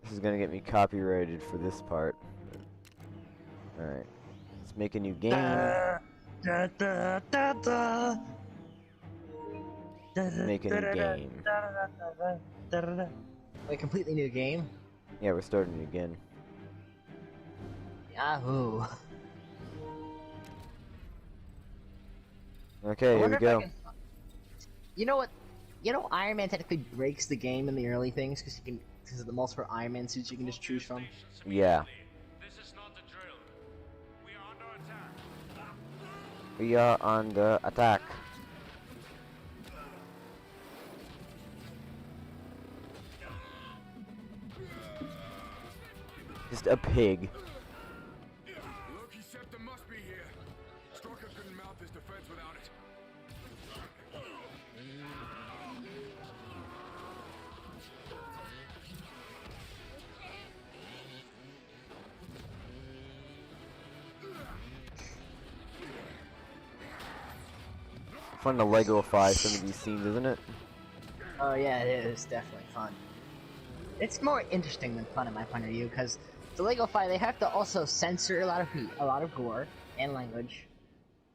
This is gonna get me copyrighted for this part. Alright. Let's make a new game. Make a new game. Wait, completely new game? Yeah, we're starting again. Yahoo! Okay, here we go. You know what? You know Iron Man technically breaks the game in the early things because of the multiple Iron Man suits you can just choose from. Yeah. This is not a drill. We are under attack. We are under attack. Just a pig. Loki Septim must be here. Strucker couldn't mount his defense without it. Fun to Lego-ify some of these scenes, isn't it? Oh yeah, it is definitely fun. It's more interesting than fun in my point of view because the Lego Fight they have to also censor a lot of gore and language.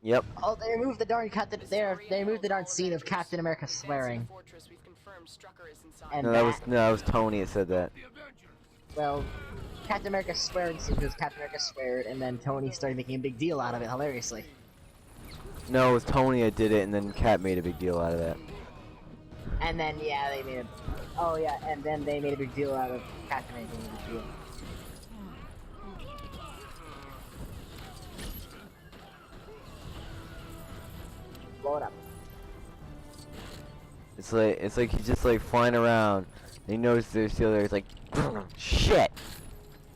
Yep. Oh, they removed the darn they removed the darn scene of Captain America swearing. And No, that was Tony that said that. well, Captain America swearing scene because Captain America sweared, and then Tony started making a big deal out of it hilariously. No, it was Tony that did it, and then Cap made a big deal out of that. And then yeah, they made and then they made a big deal out of Captain making a big deal. Blow it up. It's like he's just like flying around. And he knows there's still there. He's like, shit.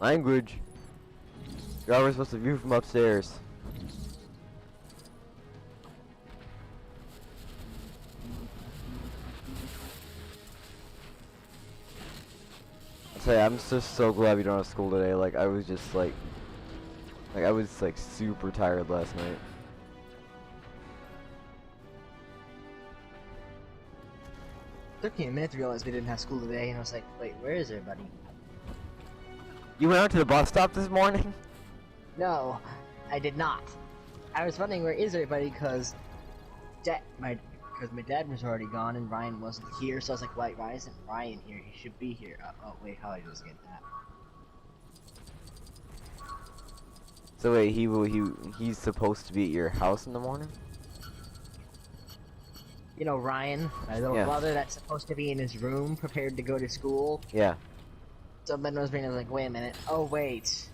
Language. You're always supposed to view from upstairs. I'll tell you, I'm just so glad we don't have school today. Like I was just like I was like super tired last night. 13 minutes realized we didn't have school today, and I was like, wait, where is everybody? You went out to the bus stop this morning? No, I did not. I was wondering where is everybody because my dad was already gone and Ryan wasn't here, so I was like, why isn't Ryan here? He should be here. Oh wait, how do I just get that? So wait, he's supposed to be at your house in the morning? You know Ryan, my little Yeah. brother that's supposed to be in his room prepared to go to school. Yeah. So Ben was being like, wait a minute. Oh wait.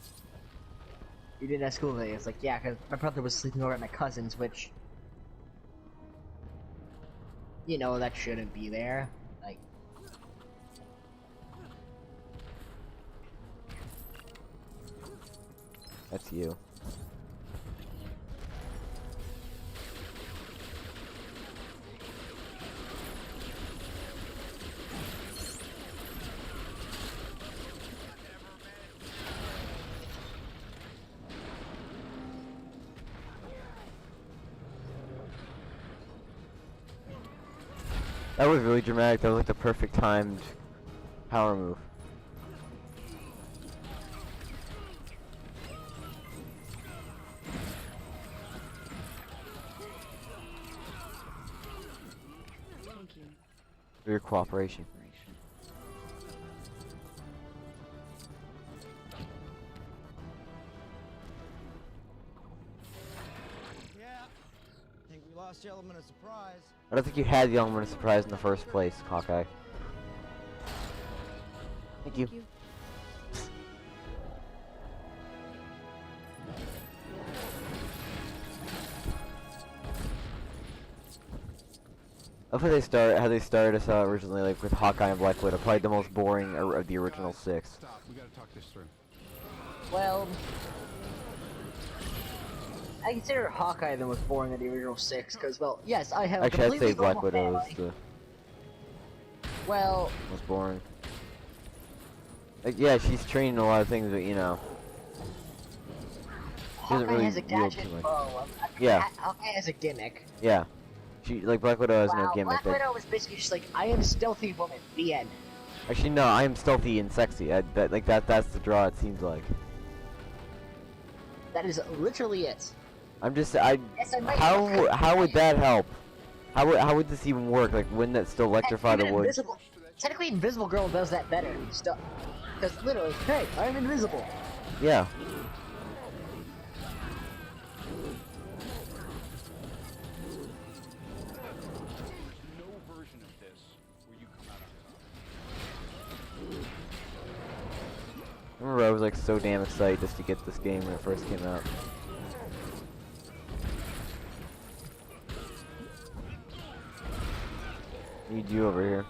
You didn't have school today. It's like, yeah, because my brother was sleeping over at my cousin's, which, you know, that shouldn't be there. Like, That's you. That was really dramatic. That was like the perfect timed power move. Thank you. For your cooperation. Yeah, think we lost the element of surprise. I don't think you had the element of surprise in the first place, Hawkeye. Thank you. I love how they started us out originally, like with Hawkeye and Black Widow, probably the most boring of the original six. Stop. We gotta talk this through. well, I consider Hawkeye the most boring of the original six, because, well, yes, I have a Actually, I'd completely say Black normal Widow is family. the Well, most boring. Like, yeah, she's trained in a lot of things, but you know, she doesn't Hawkeye really has a wield gadget too much. bow. Yeah. Hawkeye has a gimmick. Yeah, she like Black Widow has no Wow, gimmick. Black Widow was basically just like, I am a stealthy woman. The end. Actually, no, I am stealthy and sexy. That's the draw. It seems like. That is literally it. I'm just Yes, I might how would that help? How would this even work? Like, wouldn't that still electrify the wood? Technically, Invisible Girl does that better. Stuff. Because literally, hey, I'm invisible. Yeah. No version of this where you come out on top. I remember I was like so damn excited just to get this game when it first came out. Need you over here.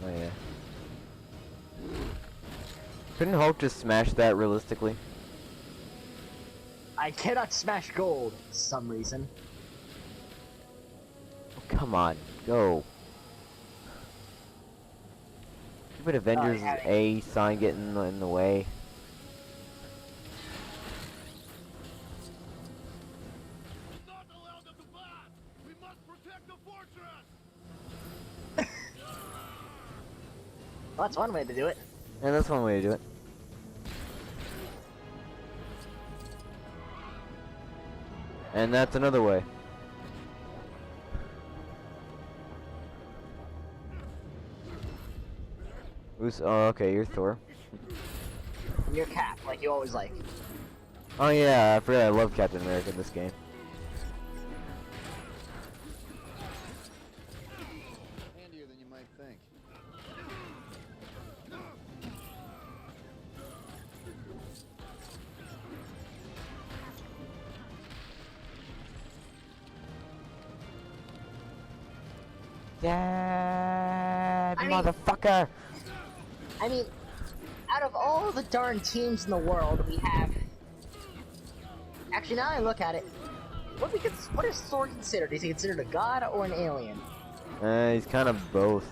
Oh yeah. Couldn't Hulk just smash that realistically? I cannot smash gold for some reason. Oh, come on, go. Stupid Avengers yeah. A sign getting in the way. Not allowed at the pass! We must protect the fortress! Well, that's one way to do it. Yeah, that's one way to do it. And that's another way. Oh, okay, you're Thor. And your cap, like you always like. Oh yeah, I forgot I love Captain America in this game. Handier than you might think. Yeah, I mean- motherfucker! I mean, out of all the darn teams in the world, we have. Actually, now I look at it, what is Thor considered? Is he considered a god or an alien? He's kind of both.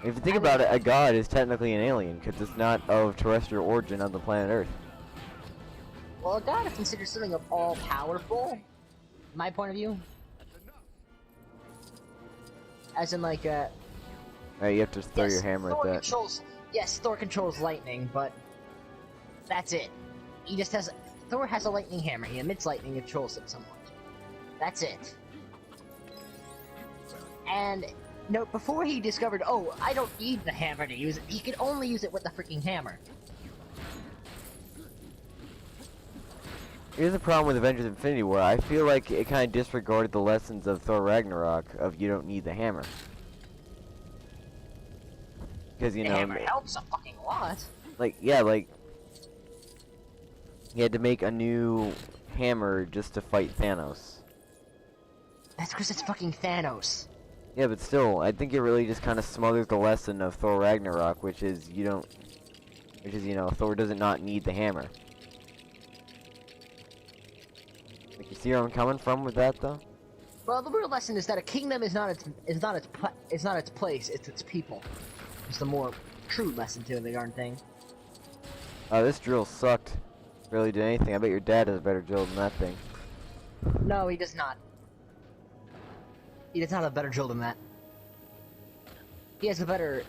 If you think about it, a god is technically an alien, because it's not of terrestrial origin on the planet Earth. Well, a god is considered something of all powerful. My point of view. As in, like, Alright, you have to throw your hammer Thor at that. controls. Yes, Thor controls lightning, but that's it. He just has. Thor has a lightning hammer. He emits lightning and controls it somewhat. That's it. And no, before he discovered, oh, I don't need the hammer to use it. He could only use it with the freaking hammer. Here's the problem with Avengers Infinity War. I feel like it kind of disregarded the lessons of Thor Ragnarok of you don't need the hammer. Because, you The know, hammer helps a fucking lot. like, yeah, like, he had to make a new hammer just to fight Thanos. That's because it's fucking Thanos. Yeah, but still, I think it really just kind of smothers the lesson of Thor Ragnarok, which is, you know, Thor doesn't not need the hammer. Like, you see where I'm coming from with that, though? Well, the real lesson is that a kingdom is not its place. It's its people. It's the more true lesson to the darn thing. This drill sucked. Barely did anything. I bet your dad has a better drill than that thing. No, he does not. He does not have a better drill than that. He has better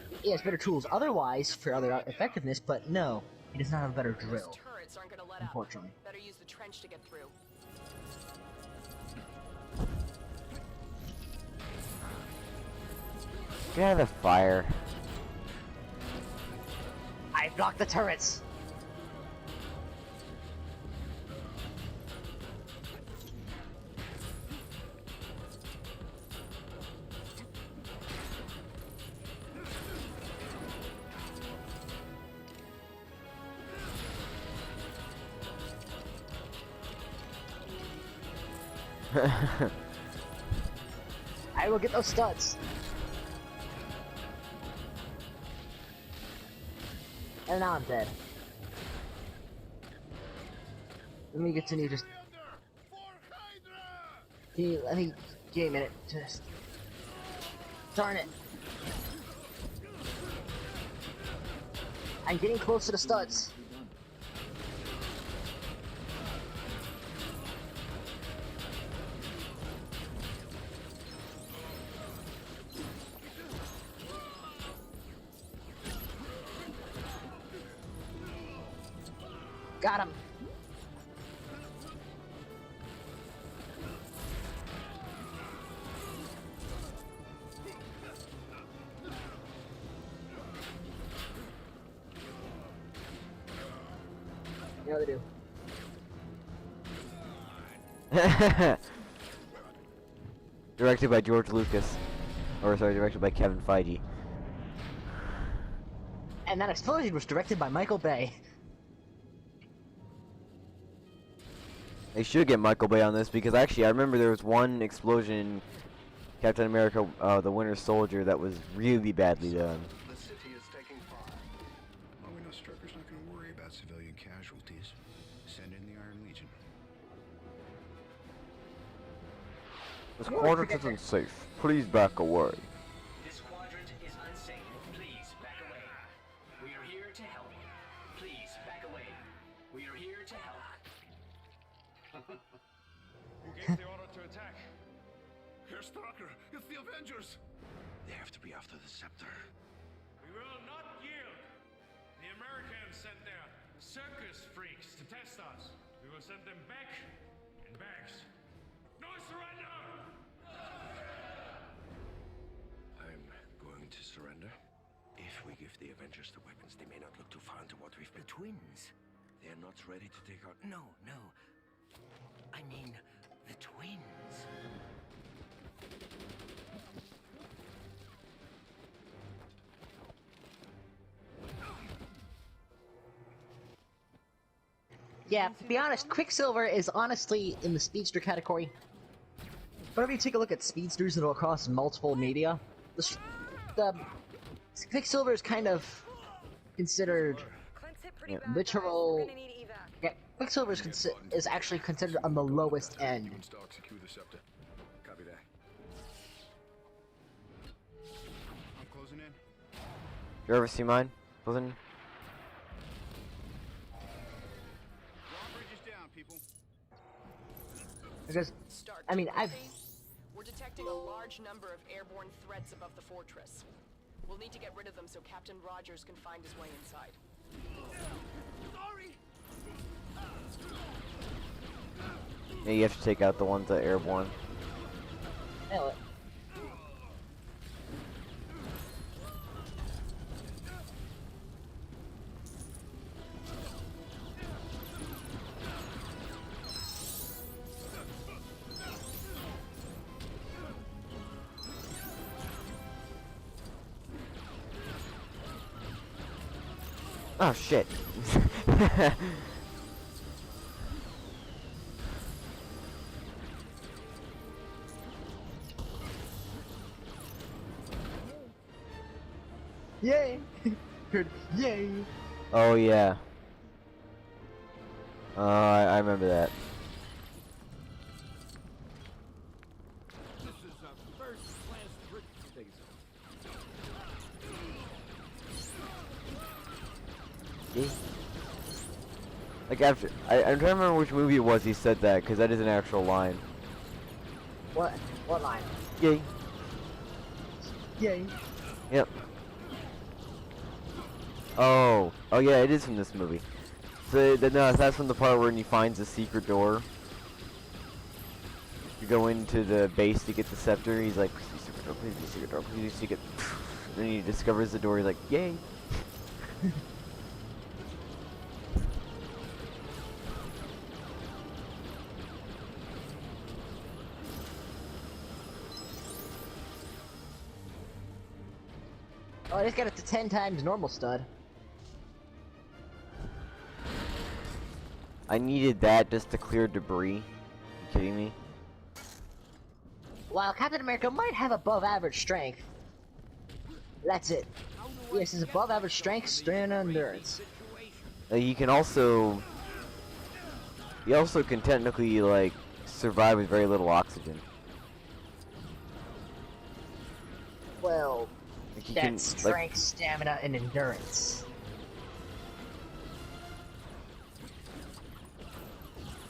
tools otherwise for other effectiveness, but no, he does not have a better Those drill. turrets aren't gonna let Unfortunately. up. Better use the trench to get through. Get out of the fire. I blocked the turrets. I will get those studs. And now I'm dead. Let me continue just. Let me. Give me a minute. Just. Darn it. I'm getting close to the studs. Got him. You know what they do. Directed by George Lucas. Or sorry, directed by Kevin Feige. And that explosion was directed by Michael Bay. They should get Michael Bay on this because actually I remember there was one explosion in Captain America, the Winter Soldier that was really badly done. The city is taking fire. Well, we know Strucker's not going to worry about civilian casualties. Send in the Iron Legion. This quadrant is unsafe. Please back away. This quadrant is unsafe. Please back away. We are here to help. Please back away. We are here to help. Who gave the order to attack? Herr Strucker, it's the Avengers! They have to be after the scepter. We will not yield. The Americans sent their circus freaks to test us. We will send them back in bags. No surrender! I'm going to surrender. If we give the Avengers the weapons, they may not look too far into what we've been. The twins. They're not ready to take out. No. I mean, the twins. Yeah, to be honest, Quicksilver is honestly in the speedster category. Whenever you take a look at speedsters that are across multiple media, the Quicksilver is kind of considered literal. Yeah, Quicksilver is actually considered on the lowest end. Human stock, secure the scepter. Copy that. I'm closing in. You ever see mine? Wasn't? Drawbridge is down, people. Because, Start. I mean, We're detecting a large number of airborne threats above the fortress. We'll need to get rid of them so Captain Rogers can find his way inside. Yeah, you have to take out the ones that are airborne. Nail it. Oh shit. Yay! Good. Yay! Oh yeah. I remember that. This is first class trip. Take it See? Like after, I'm trying to remember which movie it was he said that, because that is an actual line. What? What line? Yay. Yay! Yep. Oh yeah, it is from this movie. So no, that's from the part where he finds the secret door. You go into the base to get the scepter. He's like, please, secret door, please, secret door, please, secret. Then he discovers the door. He's like, yay. Oh, I just got it to 10 times normal, stud. I needed that just to clear debris. You kidding me? While Captain America might have above average strength, that's it. Yes, his above average strength, strength, and endurance. He can also. He also can technically like survive with very little oxygen. Well, Like, he that's can, strength, stamina, and endurance.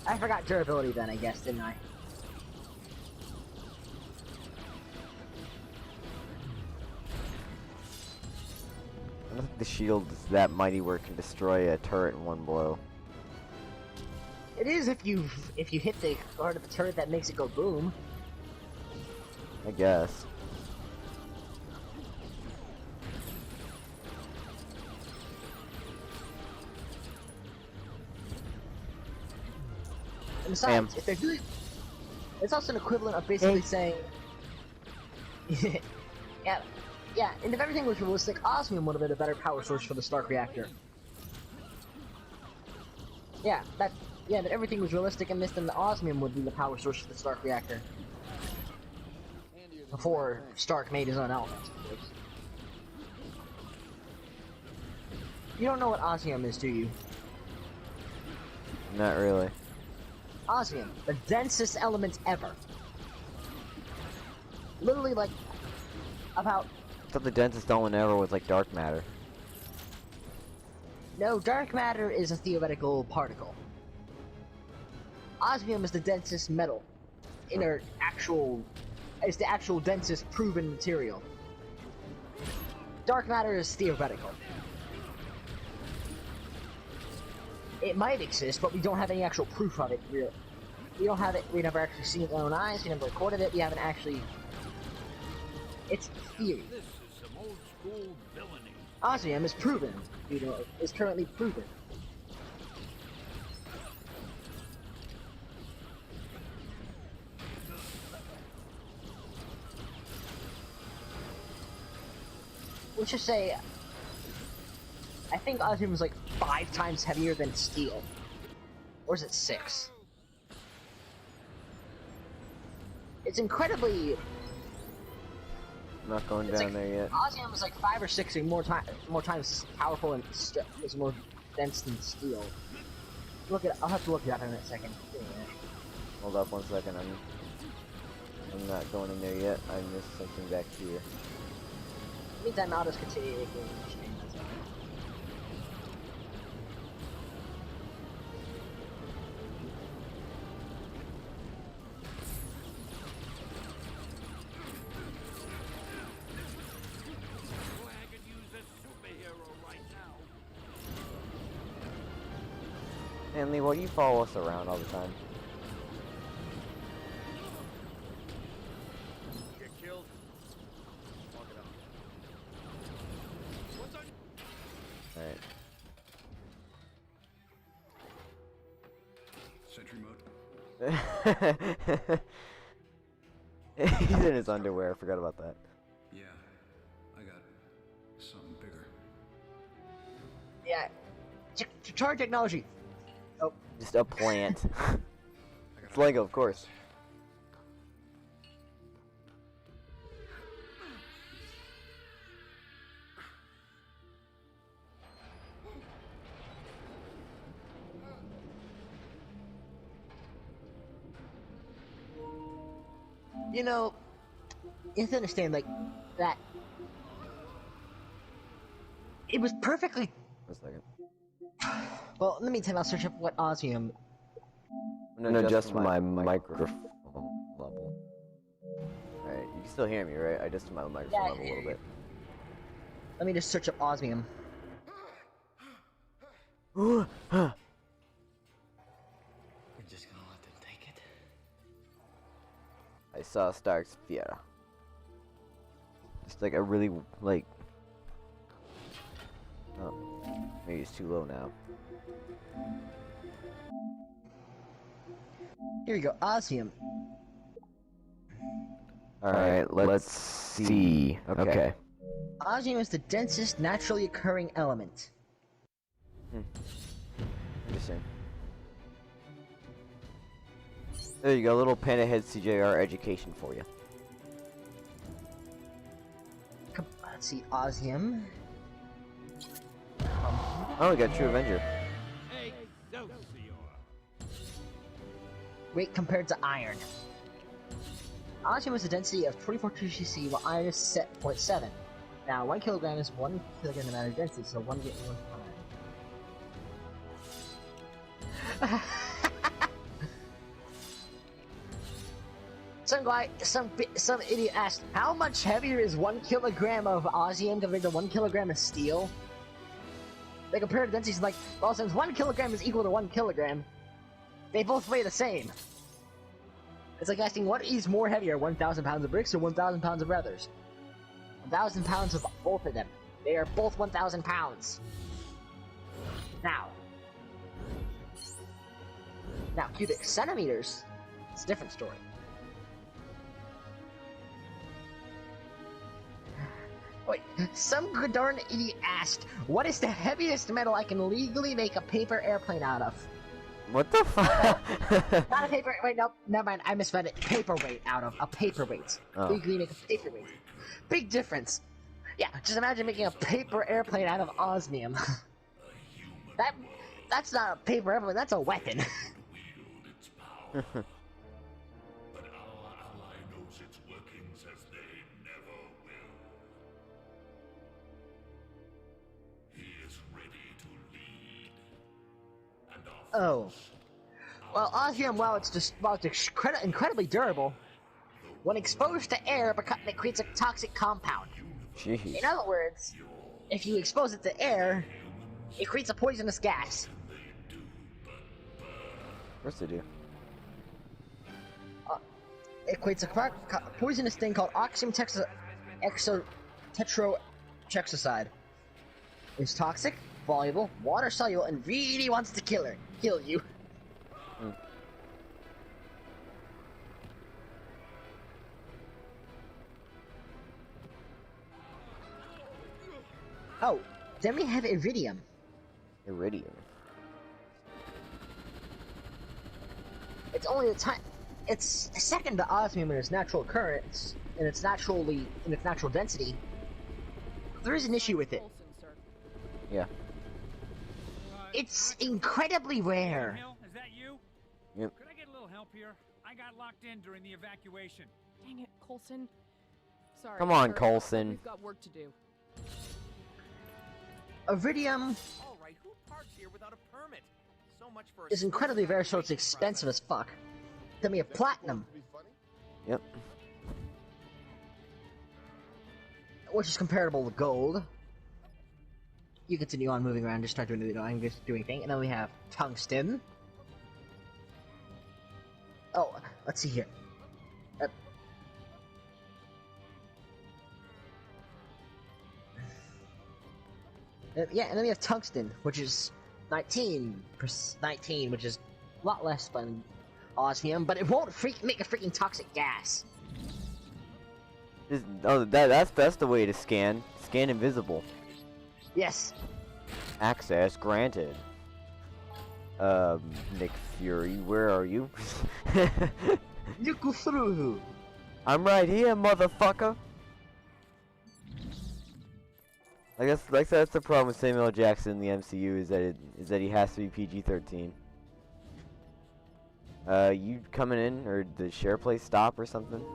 I forgot durability then, I guess, didn't I? I don't think the shield is that mighty where it can destroy a turret in one blow. It is if you hit the part of the turret that makes it go boom. I guess. And besides, if they're doing, it's also an equivalent of basically saying, yeah, and if everything was realistic, osmium would have been a better power source for the Stark reactor. Yeah, but everything was realistic in this, then the osmium would be the power source for the Stark reactor. Before Stark made his own element. You don't know what osmium is, do you? Not really. Osmium, the densest element ever. Literally, like, about... I thought the densest element ever was like dark matter. No, dark matter is a theoretical particle. Osmium is the densest metal. It's the actual densest proven material. Dark matter is theoretical. It might exist, but we don't have any actual proof of it, really. We don't have it, we never actually seen it with our own eyes, we never recorded it, we haven't actually... It's theory. This is some old school villainy. Osmium is proven, is currently proven. Let's just say, I think osmium is like 5 times heavier than steel. Or is it 6? It's incredibly... I'm not going down like, there yet. Osmium is like 5 or 6 or more times powerful and is more dense than steel. I'll have to look it up in a second. Hold up 1 second. I'm not going in there yet. I missed something back here. Meantime, I'll just continue making the stream. I could use a superhero right now. Hanley, why do you follow us around all the time? Get killed. Walk it up. What's on? Alright. Sentry mode? He's in his underwear, I forgot about that. Yeah, I got something bigger. Yeah. Charge technology. Oh. Just a plant. It's Lego, of course. You know, you have to understand, like, that it was perfectly... One second. Well, in the meantime, I'll search up what osmium... I'm gonna adjust my microphone level. Alright, you can still hear me, right? I adjusted my microphone level a little bit. Let me just search up osmium. You're just gonna let them take it? I saw Stark's Fiera. Just like a really, like... Oh, maybe it's too low now. Here we go, osmium. Alright, let's see. Okay. Osmium is the densest naturally occurring element. Interesting. There you go, little Panda Head CJR education for you. Let's see, osmium. Oh, we got True Avenger. Hey, Excelsior. Weight compared to iron. Osmium has a density of 24 TCC, while iron is set 0.7. Now, 1 kilogram is 1 kilogram of matter density, so 1 get 1 Some idiot asked, how much heavier is 1 kilogram of osmium compared to 1 kilogram of steel? They compare the densities like, well, since 1 kilogram is equal to 1 kilogram, They both weigh the same. It's like asking what is more heavier, 1,000 pounds of bricks or 1,000 pounds of feathers? 1,000 pounds of both of them. They are both 1,000 pounds. Now, cubic centimeters, it's a different story. Wait, some good darn idiot asked, what is the heaviest metal I can legally make a paper airplane out of? What the fuck? Not a paper, wait, no, never mind, I misread it. Paperweight out of, a paperweight. Oh. Legally make a paperweight. Big difference. Yeah, just imagine making a paper airplane out of osmium. That's not a paper airplane, that's a weapon. But our ally knows its workings as they never will. He is ready to lead. And our Oh. Well, osmium, while it's incredibly durable, when exposed to air, it creates a toxic compound. Jeez. In other words, if you expose it to air, it creates a poisonous gas. Of course they do. It creates a poisonous thing called oxium tetrohexoxide. It's toxic, voluble, water soluble, and really wants to kill you. Oh, then we have iridium. Iridium. It's only the time. It's second to osmium in its natural occurrence, in its natural density. There is an issue with it. Yeah. It's incredibly rare. Hill, is that you? Yep. Could I get a little help here? I got locked in during the evacuation. Dang it, Coulson. Sorry. Come on, sir. Coulson. We've got work to do. Iridium All right, who parks here without a permit? So much for is incredibly rare, so it's expensive as fuck. Then we have platinum, Yep. which is comparable to gold. You continue on moving around, just start doing the video. I'm just doing thing, and then we have tungsten. Oh, let's see here. Yeah, and then we have tungsten, which is 19, which is a lot less than osmium, but it won't make a freaking toxic gas. That's the way to scan. Scan invisible. Yes. Access granted. Nick Fury, where are you? Look through. I'm right here, motherfucker. I guess that's the problem with Samuel L. Jackson in the MCU is that he has to be PG-13. You coming in, or did the share place stop or something?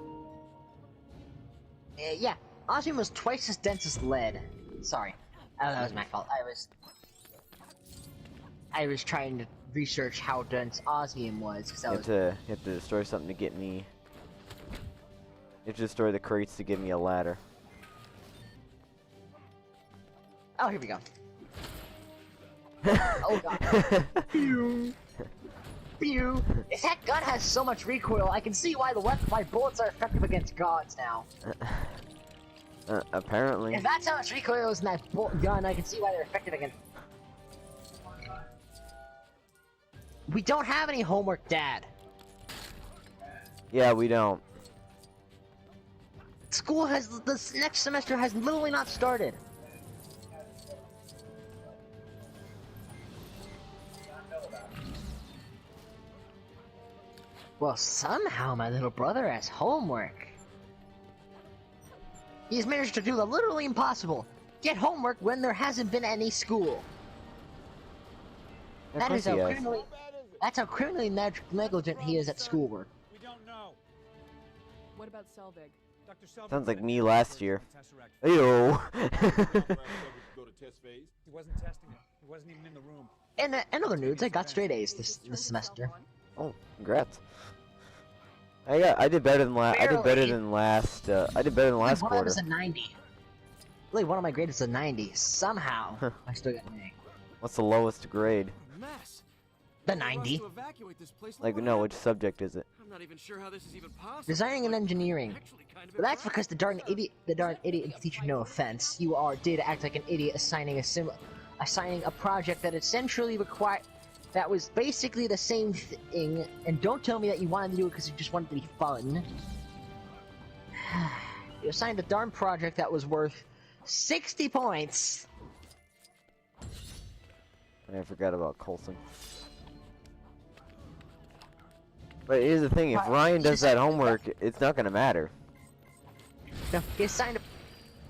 Yeah, osmium was twice as dense as lead. Sorry, that was my fault. I was trying to research how dense osmium was. Cause You have to destroy something to get me. You have to destroy the crates to give me a ladder. Oh, here we go. Oh god. Pew. Pew. If that gun has so much recoil, I can see why why bullets are effective against gods now. Apparently. If that's how much recoil is in that gun, I can see why they're effective against. We don't have any homework, Dad. Yeah, we don't. School this next semester has literally not started. Well, somehow my little brother has homework. He's managed to do the literally impossible. Get homework when there hasn't been any school. That's how criminally negligent he is at schoolwork. We don't know. What about Selvig? Dr. Selvig Sounds like said me he last was year. the Tesseract. Ayo. He wasn't testing it. He wasn't even in the room. And other news, I got straight A's this semester. Oh, congrats. I did better than last. I did better than last. I did better than last One quarter. was a 90. Really, one of my grades is a 90. Somehow, I still got an A. What's the lowest grade? Mess. The They want us 90. to evacuate this place. Like, what no, which happened? subject is it? I'm not even sure how this is even possible. Designing and engineering. Actually kind of But that's impressed. because the darn idiot teacher, no offense, did act like an idiot assigning a project that essentially that was basically the same thing, and don't tell me that you wanted to do it because you just wanted to be fun. You assigned a darn project that was worth 60 points. I forgot about Coulson. But here's the thing, if Ryan does that homework, it's not gonna matter. No, he assigned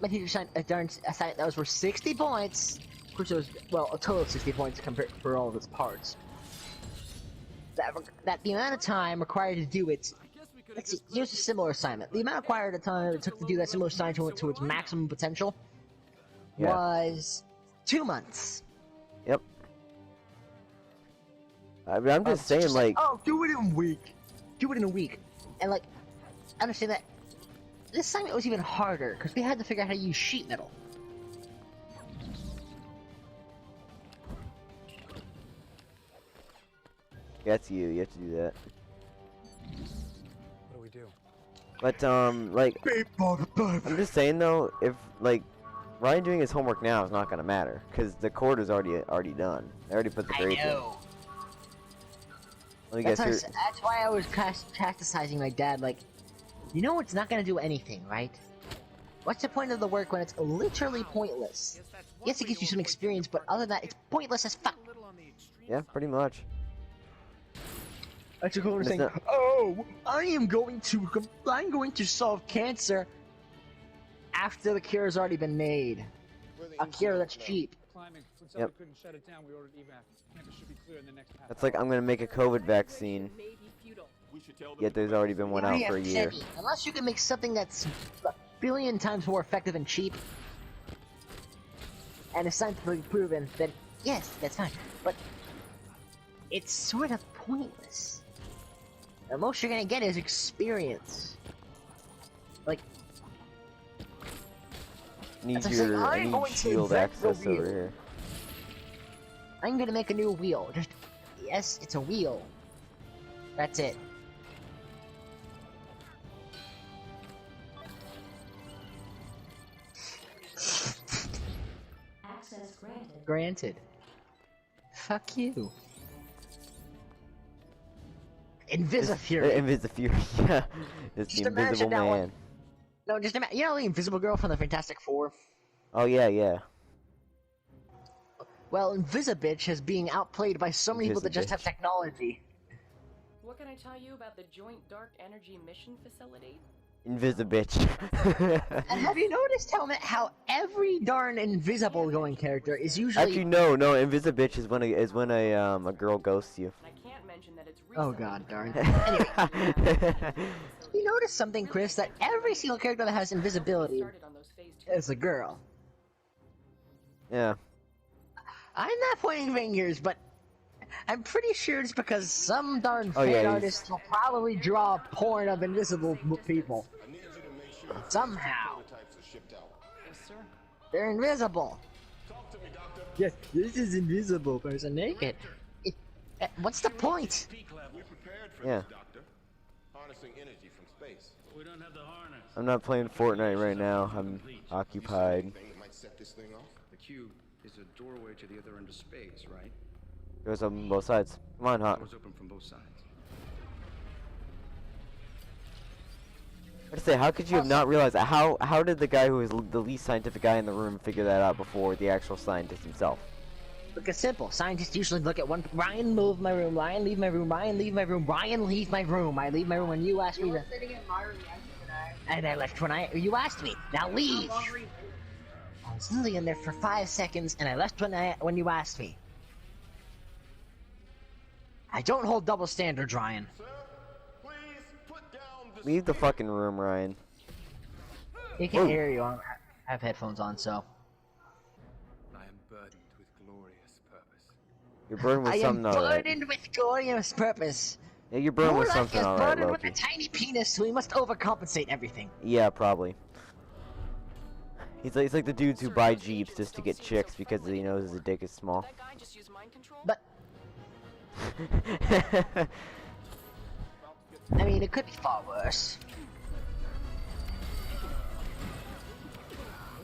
my teacher assigned a darn assignment that was worth 60 points. Of course, it was, well, a total of 60 points compared for all of its parts. That the amount of time required to do it. Let's see, here's a similar assignment. The amount required of time it took to do that similar assignment to its maximum potential was 2 months. Yep. I mean, I'm just saying, like... Oh, do it in a week. Do it in a week. And, like, understand that this assignment was even harder, because we had to figure out how to use sheet metal. That's you have to do that. What do we do? But, like... I'm just saying, though, if, like... Ryan doing his homework now is not gonna matter, because the cord is already done. They already put the grades in. Let me guess here. That's why I was chastising my dad, like, you know it's not gonna do anything, right? What's the point of the work when it's literally pointless? Yes, it gives you some experience, but other than that, it's pointless as fuck. Yeah, pretty much. That's your saying, not... oh, I'm going to solve cancer after the cure has already been made. A cure that's cheap. Yep. Couldn't shut it down. We ordered evac. Campus should be clear in the next half That's like, I'm gonna make a COVID vaccine. Yet there's already been one out for a year. Unless you can make something that's a billion times more effective and cheap, and is scientifically proven, then yes, that's fine. But it's sort of pointless. The most you're gonna get is experience. Like, Need that's what I'm saying. I I'm going need to shield invent the access wheel. over here. I'm gonna make a new wheel. Just, yes, it's a wheel. That's it. Access granted. Granted. Fuck you. Invisifury. Invisifury, yeah. It's Just the imagine Invisible that one. Man. No, just imagine. You know the Invisible Girl from the Fantastic Four? Oh, yeah, yeah. Well, Invisibitch is being outplayed by so many people that just have Invisibitch. technology. What can I tell you about the Joint Dark Energy Mission Facility? Invisibitch. And have you noticed how every darn invisible going character is usually... Actually, no. Invisibitch is when a girl ghosts you. I can't mention that it's Oh god darn. Anyway, you notice something, Chris, that every single character that has invisibility is a girl. Yeah. I'm not pointing fingers, but I'm pretty sure it's because some darn Oh, fan yeah, artist will probably draw porn of invisible people. Somehow. Yes, sir. They're invisible. Yes, this is invisible person naked. What's the point? Yeah. Harnessing energy from space. We don't have the harness. I'm not playing Fortnite right now. I'm occupied. Might set this thing off. The cube is a doorway to the other end of space, right? Goes up on both sides. Come on, Hot. Doors open from both sides. I say, how could you have not realized that? How did the guy who was the least scientific guy in the room figure that out before the actual scientist himself? Look, it's simple. Scientists usually look at one. Ryan, move my room. Ryan, leave my room. Ryan, leave my room. Ryan, leave my room. I leave my room when you asked me to. And I left when you asked me. Now leave. I was literally in there for 5 seconds, and I left when you asked me. I don't hold double standards, Ryan. Leave the fucking room, Ryan. He can hear you. I have headphones on, so. I am burdened with glorious purpose. You're burdened with I am something, alright. burdened with glorious purpose. Yeah, you're burdened More with like something, is alright, burdened with Loki. a tiny penis, so we must overcompensate everything. Yeah, probably. He's like the dudes who buy Jeeps just to get chicks because he knows his dick is small. But I mean, it could be far worse.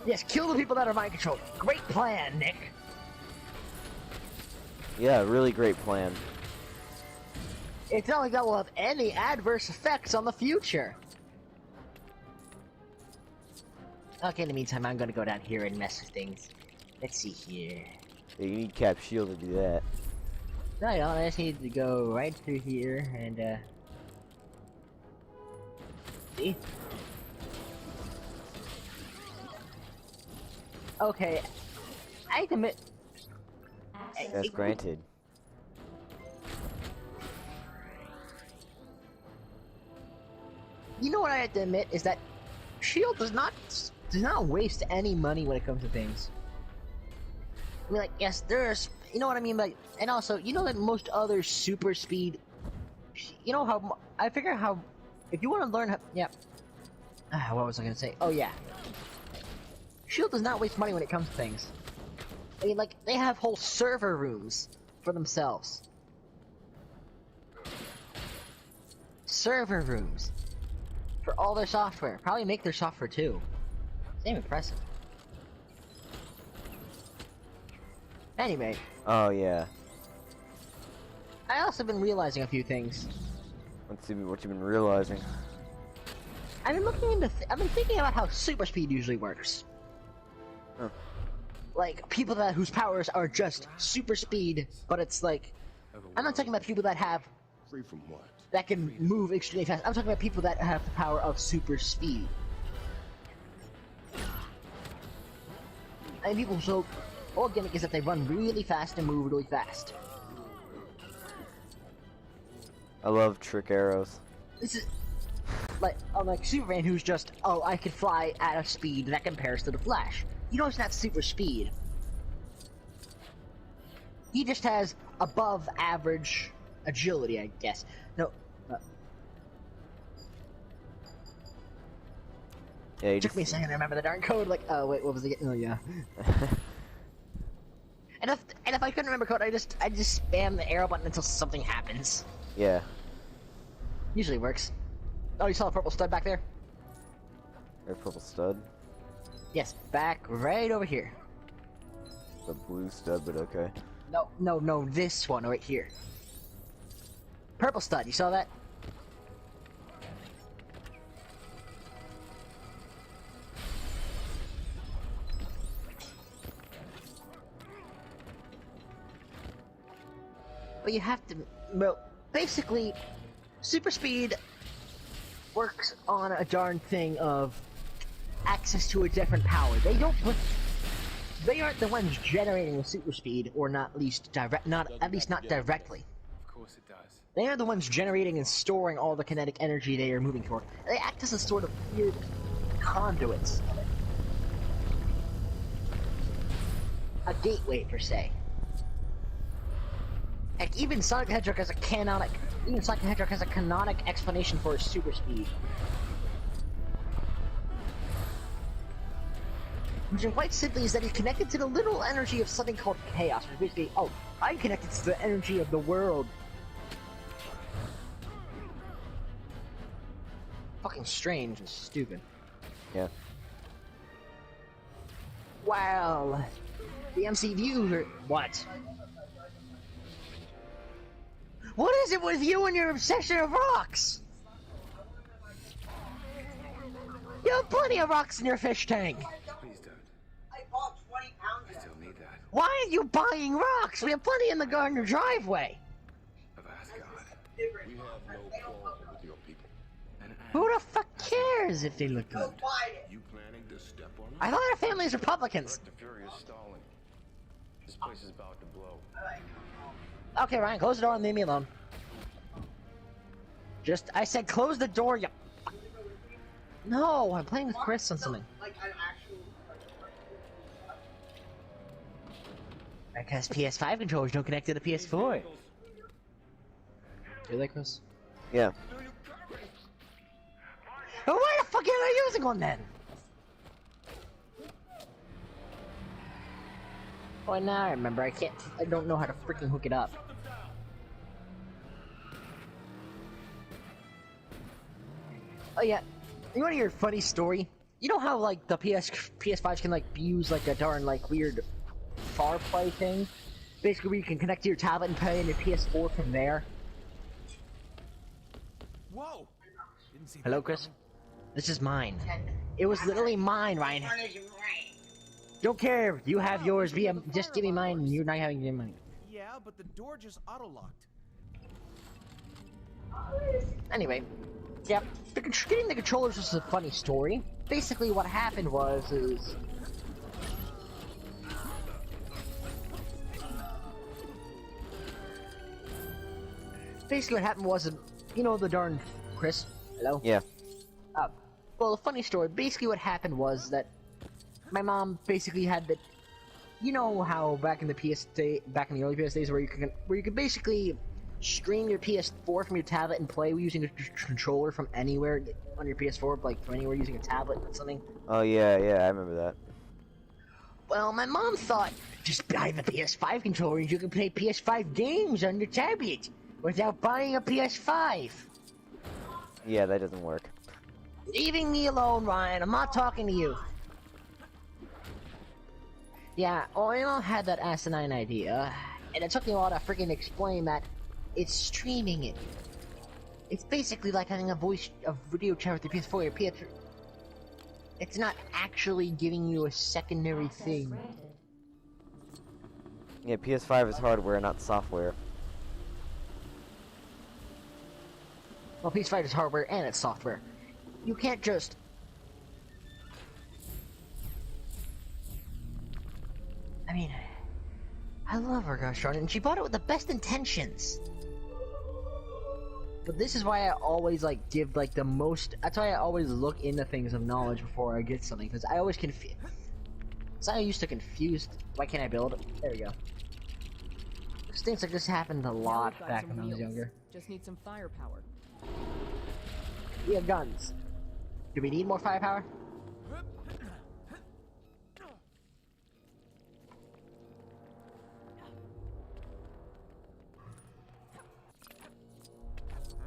Yes, kill the people that are mind controlled. Great plan, Nick. Yeah, really great plan. It's not like that will have any adverse effects on the future. Okay, in the meantime, I'm gonna go down here and mess with things. Let's see here. Yeah, you need Cap Shield to do that. No, I don't. I just need to go right through here and, see? Okay. I admit... That's granted. You know what I have to admit is that Shield does not waste any money when it comes to things. I mean, like, yes, there's, you know what I mean, like, and also, you know that most other super speed, you know how, I figure how, if you want to learn how, yeah, what was I gonna say? Oh yeah, Shield does not waste money when it comes to things. I mean, like, they have whole server rooms for themselves. Server rooms. For all their software. Probably make their software too. Damn impressive. Anyway. Oh yeah. I also been realizing a few things. Let's see what you've been realizing. I've been looking into. I've been thinking about how super speed usually works. Huh. Like people whose powers are just super speed, but it's like I'm not talking about people that have Free from what? that can move extremely fast. I'm talking about people that have the power of super speed. And people so whole gimmick is that they run really fast and move really fast. I love trick arrows. This is like Superman, who's just, oh, I can fly at a speed that compares to the Flash. He doesn't have super speed. He just has above average agility, I guess. No. Yeah, It took me a second to remember the darn code. Like, oh wait, what was it? Oh yeah. and if I couldn't remember code, I just spam the arrow button until something happens. Yeah. Usually works. Oh, you saw the purple stud back there? Or purple stud. Yes, back right over here. The blue stud, but okay. No, this one right here. Purple stud, you saw that? But you have to, well, basically, super speed works on a darn thing of access to a different power. They aren't the ones generating the super speed, or not least not directly. Of course it does. They are the ones generating and storing all the kinetic energy they are moving toward. They act as a sort of weird conduits of it. A gateway, per se. Heck, even Sonic the Hedgehog has a canonic explanation for his super speed. Which quite simply is that he's connected to the little energy of something called chaos, which basically, oh, I'm connected to the energy of the world. Fucking strange and stupid. Yeah. Wow. The MC views are... What? What is it with you and your obsession of rocks? You have plenty of rocks in your fish tank. Please don't. I bought 20 pounds. I still need that. Why aren't you buying rocks? We have plenty in the garden driveway. Of Asgard. We have no quarrel with your people. Who the fuck cares if they look good? You planning to step on us? I thought our family's Republicans. The Fury is stalling. This place is about to blow. Okay, Ryan, close the door and leave me alone. I said close the door, you... No, I'm playing with Chris on something. Because PS5 controllers don't connect to the PS4. Do they, Chris? Yeah. Well, why the fuck am I using one then? Oh, now I remember. I don't know how to freaking hook it up. Oh yeah, you want to hear a funny story? You know how like the PS5s can like use like a darn like weird far play thing? Basically where you can connect to your tablet and play on your PS4 from there. Whoa! Didn't see Hello, that Chris? coming. This is mine. It was literally mine, Ryan. Don't care. You have yours. Just give me mine and you're not having your mine. Yeah, but the door just auto-locked. Anyway, yeah, getting the controllers was a funny story. Basically what happened is you know the darn Chris? Hello? Yeah. Well, the funny story, basically what happened was that my mom basically had the, you know how back in the early PS days where you could basically stream your PS4 from your tablet and play using a controller from anywhere on your PS4, like from anywhere using a tablet or something? Oh yeah, I remember that. Well, my mom thought, just buy the PS5 controller and you can play PS5 games on your tablet without buying a PS5. Yeah, that doesn't work. Leaving me alone, Ryan. I'm not talking to you. Yeah, Oil had that asinine idea, and it took me a while to freaking explain that it's streaming it. It's basically like having a video chat with your PS4 or PS. It's not actually giving you a secondary thing. Yeah, PS5 is hardware, not software. Well, PS5 is hardware and it's software. You can't just... I mean... I love her, gosh darn it, and she bought it with the best intentions. But this is why I always, like, give, like, the most... That's why I always look into things of knowledge before I get something, because I always confuse... So I used to confuse... Why can't I build? There we go. Things like this happened a lot back when I was younger. Just need some firepower. We have guns. Do we need more firepower? I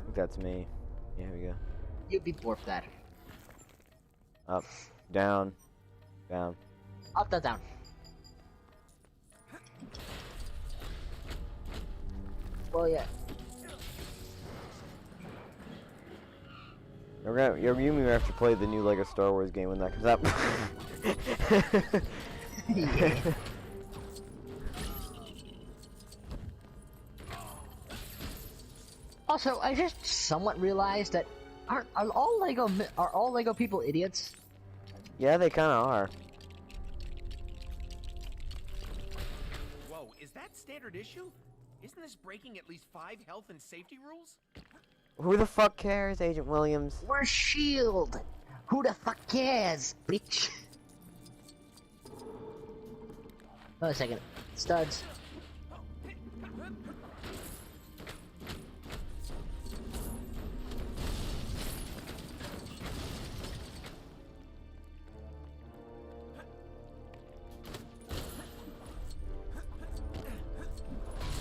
think that's me. Yeah, here we go. You'd be poor for that. Up, down, down. Up, down, down. Well, yeah. You have to play the new Lego Star Wars game when that comes out. Yeah. Also, I just somewhat realized that are all Lego people idiots? Yeah, they kind of are. Whoa, is that standard issue? Isn't this breaking at least 5 health and safety rules? Who the fuck cares, Agent Williams? We're S.H.I.E.L.D. Who the fuck cares, bitch? Hold on a second. Studs.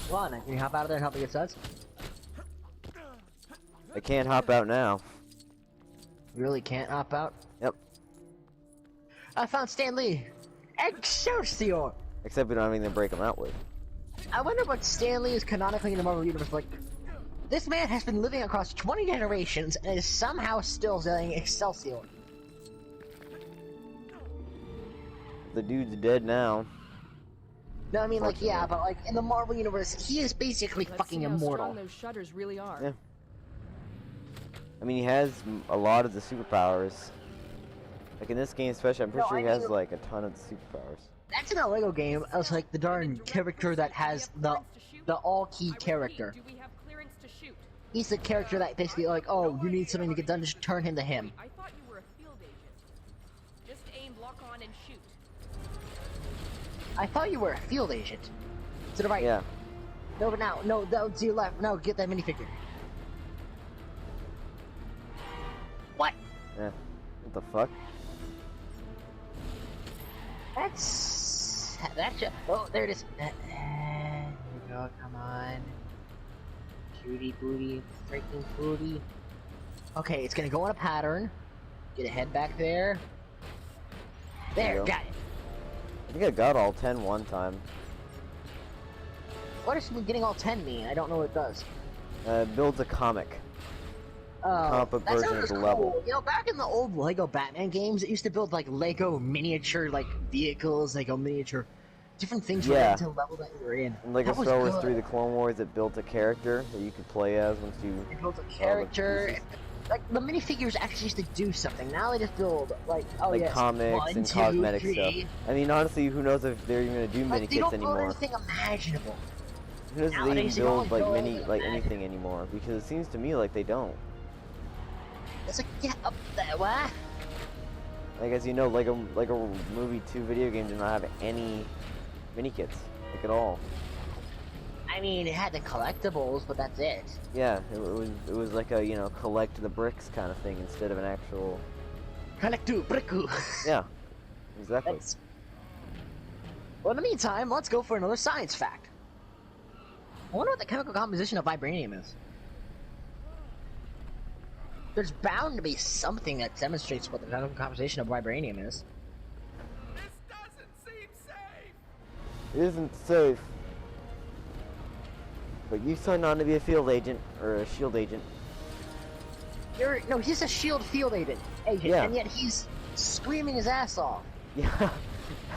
Come on, can you hop out of there and help me get studs? I can't hop out now. You really can't hop out? Yep. I found Stan Lee! Excelsior! Except we don't have anything to break them out with. I wonder what Stan Lee is canonically in the Marvel Universe like. This man has been living across 20 generations and is somehow still saying Excelsior. The dude's dead now. No, I mean, like, yeah, but, like, in the Marvel Universe, he is basically fucking immortal. How strong those shutters really are. Yeah. I mean, he has a lot of the superpowers. Like, in this game especially, I'm pretty sure he has, like, a ton of the superpowers. That's in a Lego game, as, like, the darn character that has the all-key character. Do we have clearance to shoot? He's the character that basically, like, oh, you need something to get done, just turn him to him. I thought you were a field agent. Just aim, lock on, and shoot. I thought you were a field agent. To the right. Yeah. No, but now, no, to your left. No, get that minifigure. What? Yeah. What the fuck? That's oh, there it is. Here we go, come on. Cutie booty, freaking booty. Okay, it's gonna go in a pattern. Get a head back there. There, There you go. got it. I think I got all 10 one time. What does getting all 10 mean? I don't know what it does. Builds a comic. Comic that version sounds of the cool. level. You know, back in the old Lego Batman games, it used to build like Lego miniature like vehicles, Lego miniature different things related to the level that you were in. And Lego That was Star Wars good. 3 The Clone Wars, it built a character that you could play as once you... It built a character. Like the minifigures actually used to do something. Now they just build like like yes, comics 1, and 2, cosmetic 3. stuff. I mean, honestly, who knows if they're even gonna do mini Like, they kits don't build anymore? anything imaginable. Who knows if they Nowadays, even they build only like build mini, like imaginable. anything anymore? Because it seems to me like they don't. It's like get up there, what? Like as you know, Lego Movie 2 video game did not have any mini kits, like at all. I mean, it had the collectibles, but that's it. Yeah, it was like a, you know, collect the bricks kind of thing instead of an actual... Collectu, bricku. Yeah, exactly. That's... Well, in the meantime, let's go for another science fact. I wonder what the chemical composition of vibranium is. There's bound to be something that demonstrates what the chemical composition of vibranium is. This doesn't seem safe. It isn't safe. But you signed on to be a field agent, or a shield agent. No, he's a shield field agent, Yeah. and yet he's screaming his ass off. Yeah.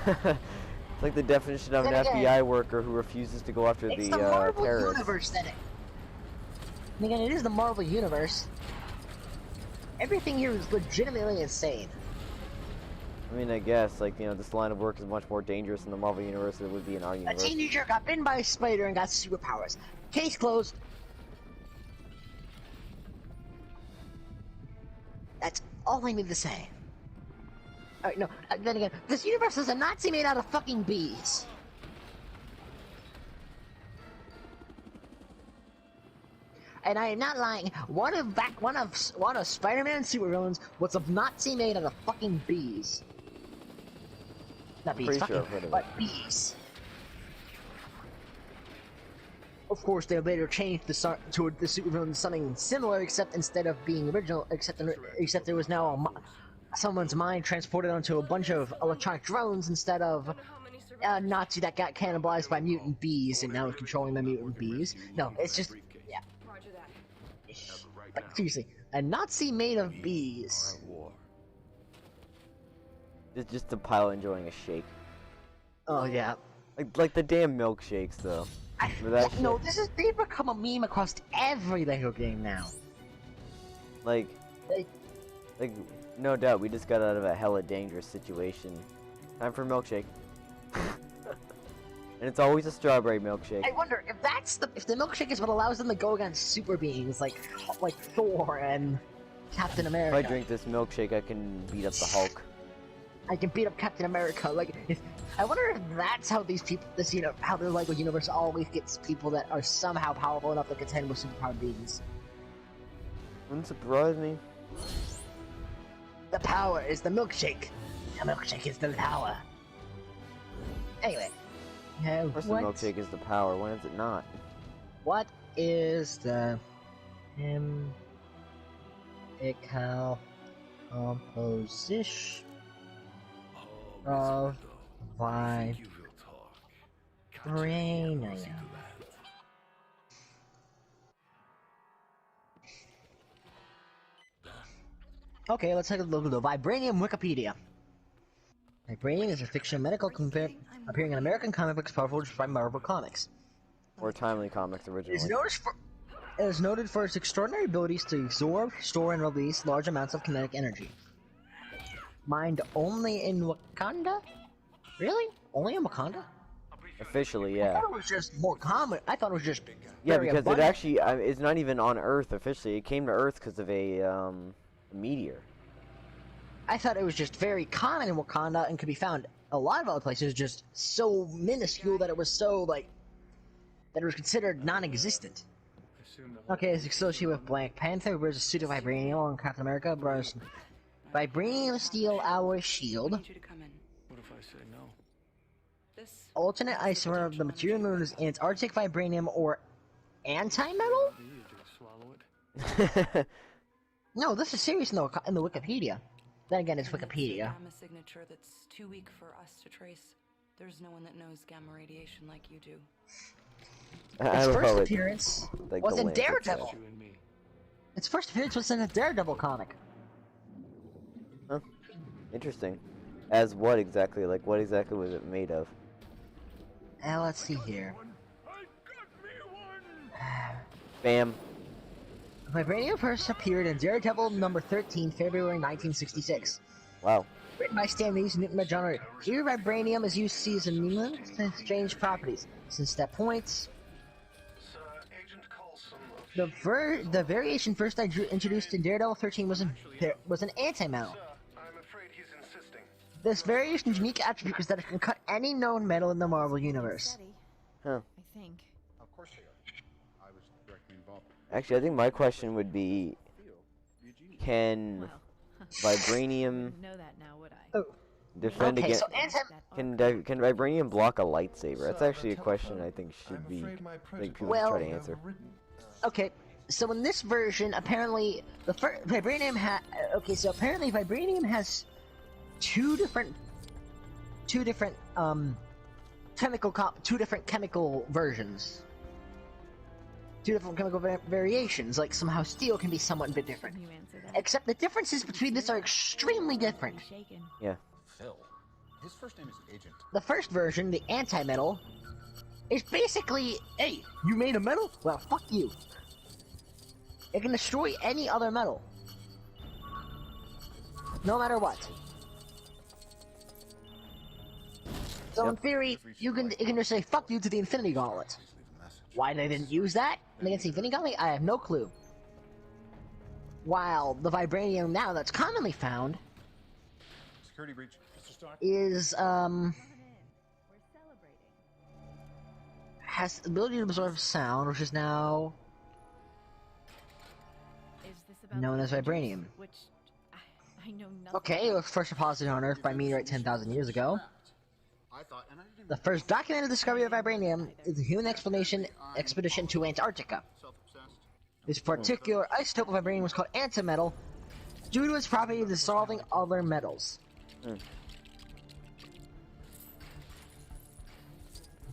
It's like the definition of an Then again, FBI worker who refuses to go after It's the the Marvel terrorists. Universe, then. And again, it is the Marvel Universe. Everything here is legitimately insane. I mean, I guess, like, you know, this line of work is much more dangerous in the Marvel Universe than it would be in our A universe. teenager got bitten by a spider and got superpowers. Case closed. That's all I need to say. Alright, no, then again, this universe is a Nazi made out of fucking bees. And I am not lying. One of Spider-Man's supervillains was a Nazi made out of fucking bees. Not bees, Pretty fucking, sure I've heard of but bees. Of course, they later changed the supervillain to something similar, except instead of being original, except there was now someone's mind transported onto a bunch of electronic drones instead of a Nazi that got cannibalized by mutant bees and now is controlling the mutant bees. No, it's just, yeah. Roger that. But seriously, a Nazi made of bees. It's just a pilot enjoying a shake. Oh yeah. Like the damn milkshakes, though. Remember that No, shit? they've become a meme across every Lego game now. Like, no doubt, we just got out of a hella dangerous situation. Time for a milkshake. And it's always a strawberry milkshake. I wonder if if the milkshake is what allows them to go against super beings like Thor and Captain If America. I drink this milkshake, I can beat up the Hulk. I can beat up Captain America. I wonder if that's how how the Lego universe always gets people that are somehow powerful enough to contend with superpowered beings. Wouldn't surprise me. The power is the milkshake. The milkshake is the power. Anyway. Of course the milkshake is the power, when is it not? What is the chemical composition of vibranium? Okay, let's take a look at the Vibranium Wikipedia. Vibranium is a fictional medical appearing in American comic books published by Marvel Comics. Or Timely Comics It originally. is noted for its extraordinary abilities to absorb, store, and release large amounts of kinetic energy. Mined only in Wakanda? Really? Only in Wakanda? Officially, I yeah. thought it was just more common. I thought it was just Yeah, very because abundant. it actually it's not even on Earth officially. It came to Earth because of a meteor. I thought it was just very common in Wakanda and could be found a lot of other places, just so minuscule that it was so, that it was considered non-existent. Okay, it's associated with Black Panther, wears a suit of vibranium, and Captain America wears vibranium steel alloy shield. What if I say no? Alternate isomer of the material known as Antarctic vibranium or anti-metal? Swallow it. No, this is serious in the Wikipedia. Then again, it's And Wikipedia. a gamma signature that's too weak for us to trace. There's no one that knows gamma radiation like you do. I Its would first call it, appearance like, was the in Lancet Daredevil. set. Its first appearance was in a Daredevil comic. Huh. Interesting. As what exactly? Like, what exactly was it made of? Let's see here. Bam. Vibranium first appeared in Daredevil number 13, February 1966. Wow. Written by Stan Lee and Newton Majority. Here, Vibranium is used to see as a numerous and strange properties. Since that point, the variation first introduced in Daredevil 13 was an antimetal. This variation's unique attribute is that it can cut any known metal in the Marvel Universe. Huh. I think. Of course they are. I was directly involved. Actually, I think my question would be, can vibranium Know that now, would I? Oh. defend Okay, against? so Can vibranium block a lightsaber? That's actually a question I think should be people should try to answer. Okay, so in this version, apparently the vibranium vibranium has two different chemical versions. Two different chemical variations, like somehow steel can be somewhat a bit different. Except the differences between this are extremely different. Yeah. Phil. His first name is Agent. The first version, the anti-metal, is basically, hey, you made a metal? Well, fuck you. It can destroy any other metal. No matter what. So in theory, it can just say fuck you to the Infinity Gauntlet. Why they didn't use that against the Infinity Gauntlet, I have no clue. While the vibranium now that's commonly found Security breach. Mr. Stark. is has the ability to absorb sound, which is now known as vibranium. Which I know nothing. Okay, it was first deposited on Earth by meteorite 10,000 years ago. The first documented discovery of vibranium is the human expedition to Antarctica. This particular isotope of vibranium was called antimetal due to its property of dissolving other metals. The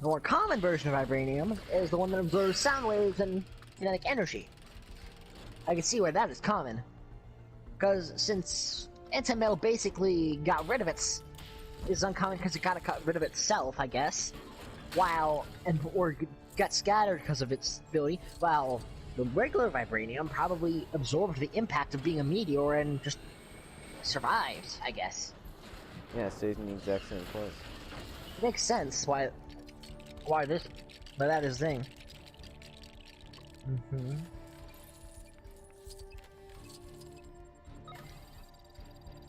more common version of vibranium is the one that absorbs sound waves and kinetic energy. I can see where that is common. Because since antimetal basically got rid of its... It's uncommon because it got rid of itself, I guess. Or got scattered because of its ability, while the regular vibranium probably absorbed the impact of being a meteor and just survived, I guess. Yeah, it stays in the exact same place. It makes sense why that is the thing.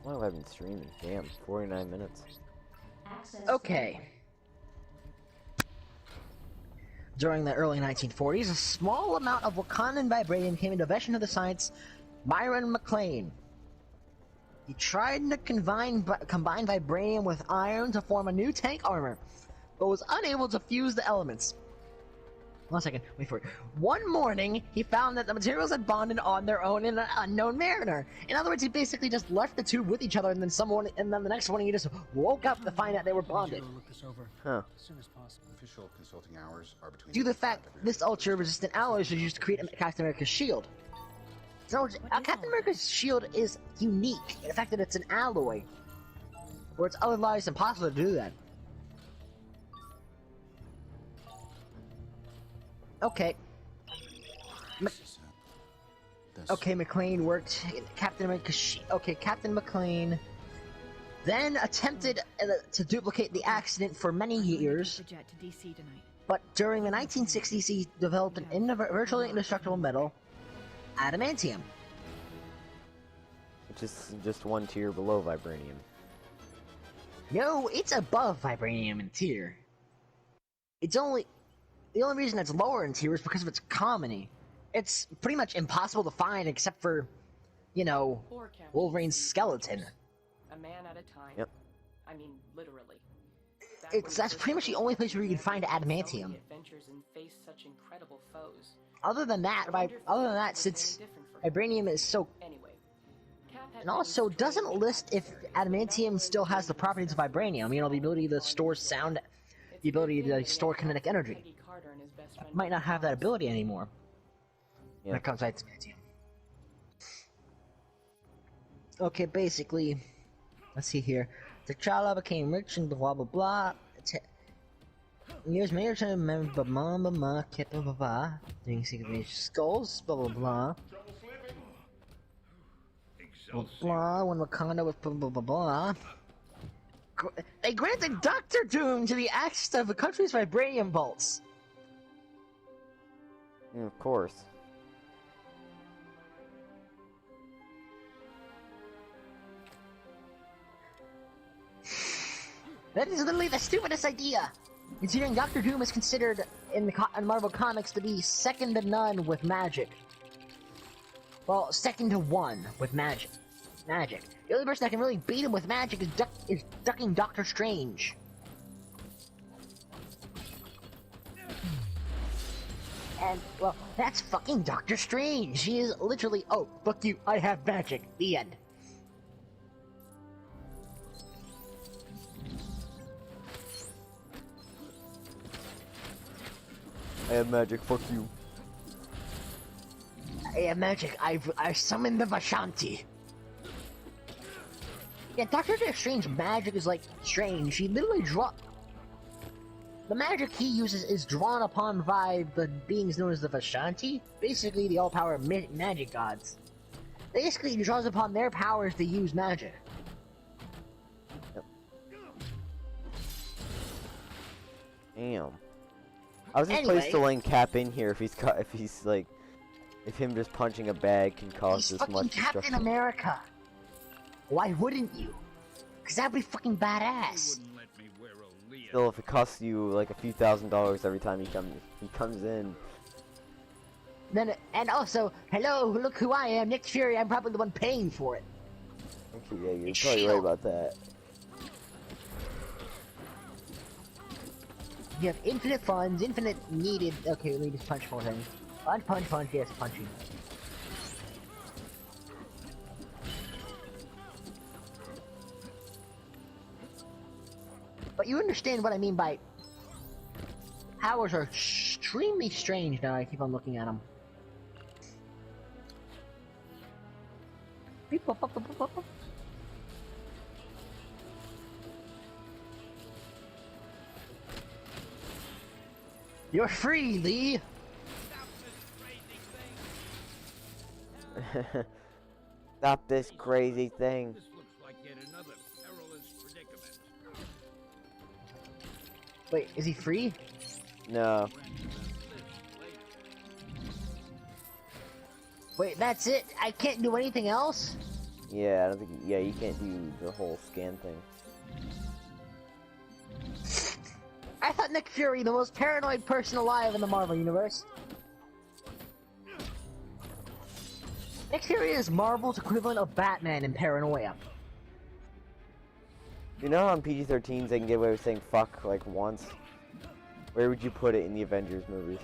Wow, I've been streaming. Damn, 49 minutes. Okay. During the early 1940s, a small amount of Wakandan vibranium came into possession of the scientist Myron McLean. He tried to combine vibranium with iron to form a new tank armor, but was unable to fuse the elements. 1 second, wait for it. One morning, he found that the materials had bonded on their own in an unknown mariner. In other words, he basically just left the two with each other, and then the next morning he just woke up to find out they were bonded. Huh. Official consulting hours are between. Due to the fact this ultra-resistant alloy was used to create Captain America's shield. So, Captain America's shield is unique in the fact that it's an alloy, where it's otherwise impossible to do that. Okay. McLean worked in Captain America's Captain McLean then attempted to duplicate the accident for many years, but during the 1960s he developed an virtually indestructible metal, adamantium. Which is just one tier below vibranium. No, it's above vibranium in tier. The only reason it's lower in tier is because of its commony. It's pretty much impossible to find except for, Wolverine's skeleton. A man at a time. Yep. I mean, literally. That's pretty much the only place where you can find adamantium. Adventures and face such incredible foes. Other than that, since vibranium is so... Anyway, And also, doesn't list if adamantium still has the properties of vibranium. You know, the ability to store sound, the ability to store kinetic energy. Might not have that ability anymore. Yeah. When it comes to adamantium. Okay, basically, let's see here. T'Challa became rich and blah blah blah. Years later, to remember blah blah blah. Doing secret skulls, blah blah blah. Blah blah. When Wakanda was blah blah blah blah. They granted Doctor Doom to the access of the country's vibranium vaults. Of course. That is literally the stupidest idea! Considering Doctor Doom is considered in Marvel Comics to be second to none with magic. Well, second to one with magic. The only person that can really beat him with magic is ducking Doctor Strange. And, well, that's fucking Doctor Strange! He is literally, oh, fuck you, I have magic. The end. I have magic, fuck you. I have magic, I summoned the Vashanti. Yeah, Doctor Strange's magic is like strange. He literally the magic he uses is drawn upon by the beings known as the Vashanti, basically the all-power magic gods. Basically, he draws upon their powers to use magic. Yep. Damn. I was just placed to lane Cap in here if him just punching a bag can cause He's this much fucking Captain destruction. America. Why wouldn't you? Cause that'd be fucking badass. Still, if it costs you like a few $1,000s every time he comes in. Then and also, hello, look who I am, Nick Fury. I'm probably the one paying for it. Okay, yeah, you're probably right about that. You have infinite funds, infinite needed. Okay, let me just punch more things. Punch, yes, punching. But you understand what I mean by powers are extremely strange now. I keep on looking at them. You're free, Lee! Stop this crazy thing. This looks like yet another perilous predicament. Wait, is he free? No. Wait, that's it? I can't do anything else? Yeah, I don't think. Yeah, you can't do the whole scan thing. I thought Nick Fury, the most paranoid person alive in the Marvel Universe. Nick Fury is Marvel's equivalent of Batman in paranoia. You know how on PG-13s they can get away with saying fuck like once? Where would you put it in the Avengers movies?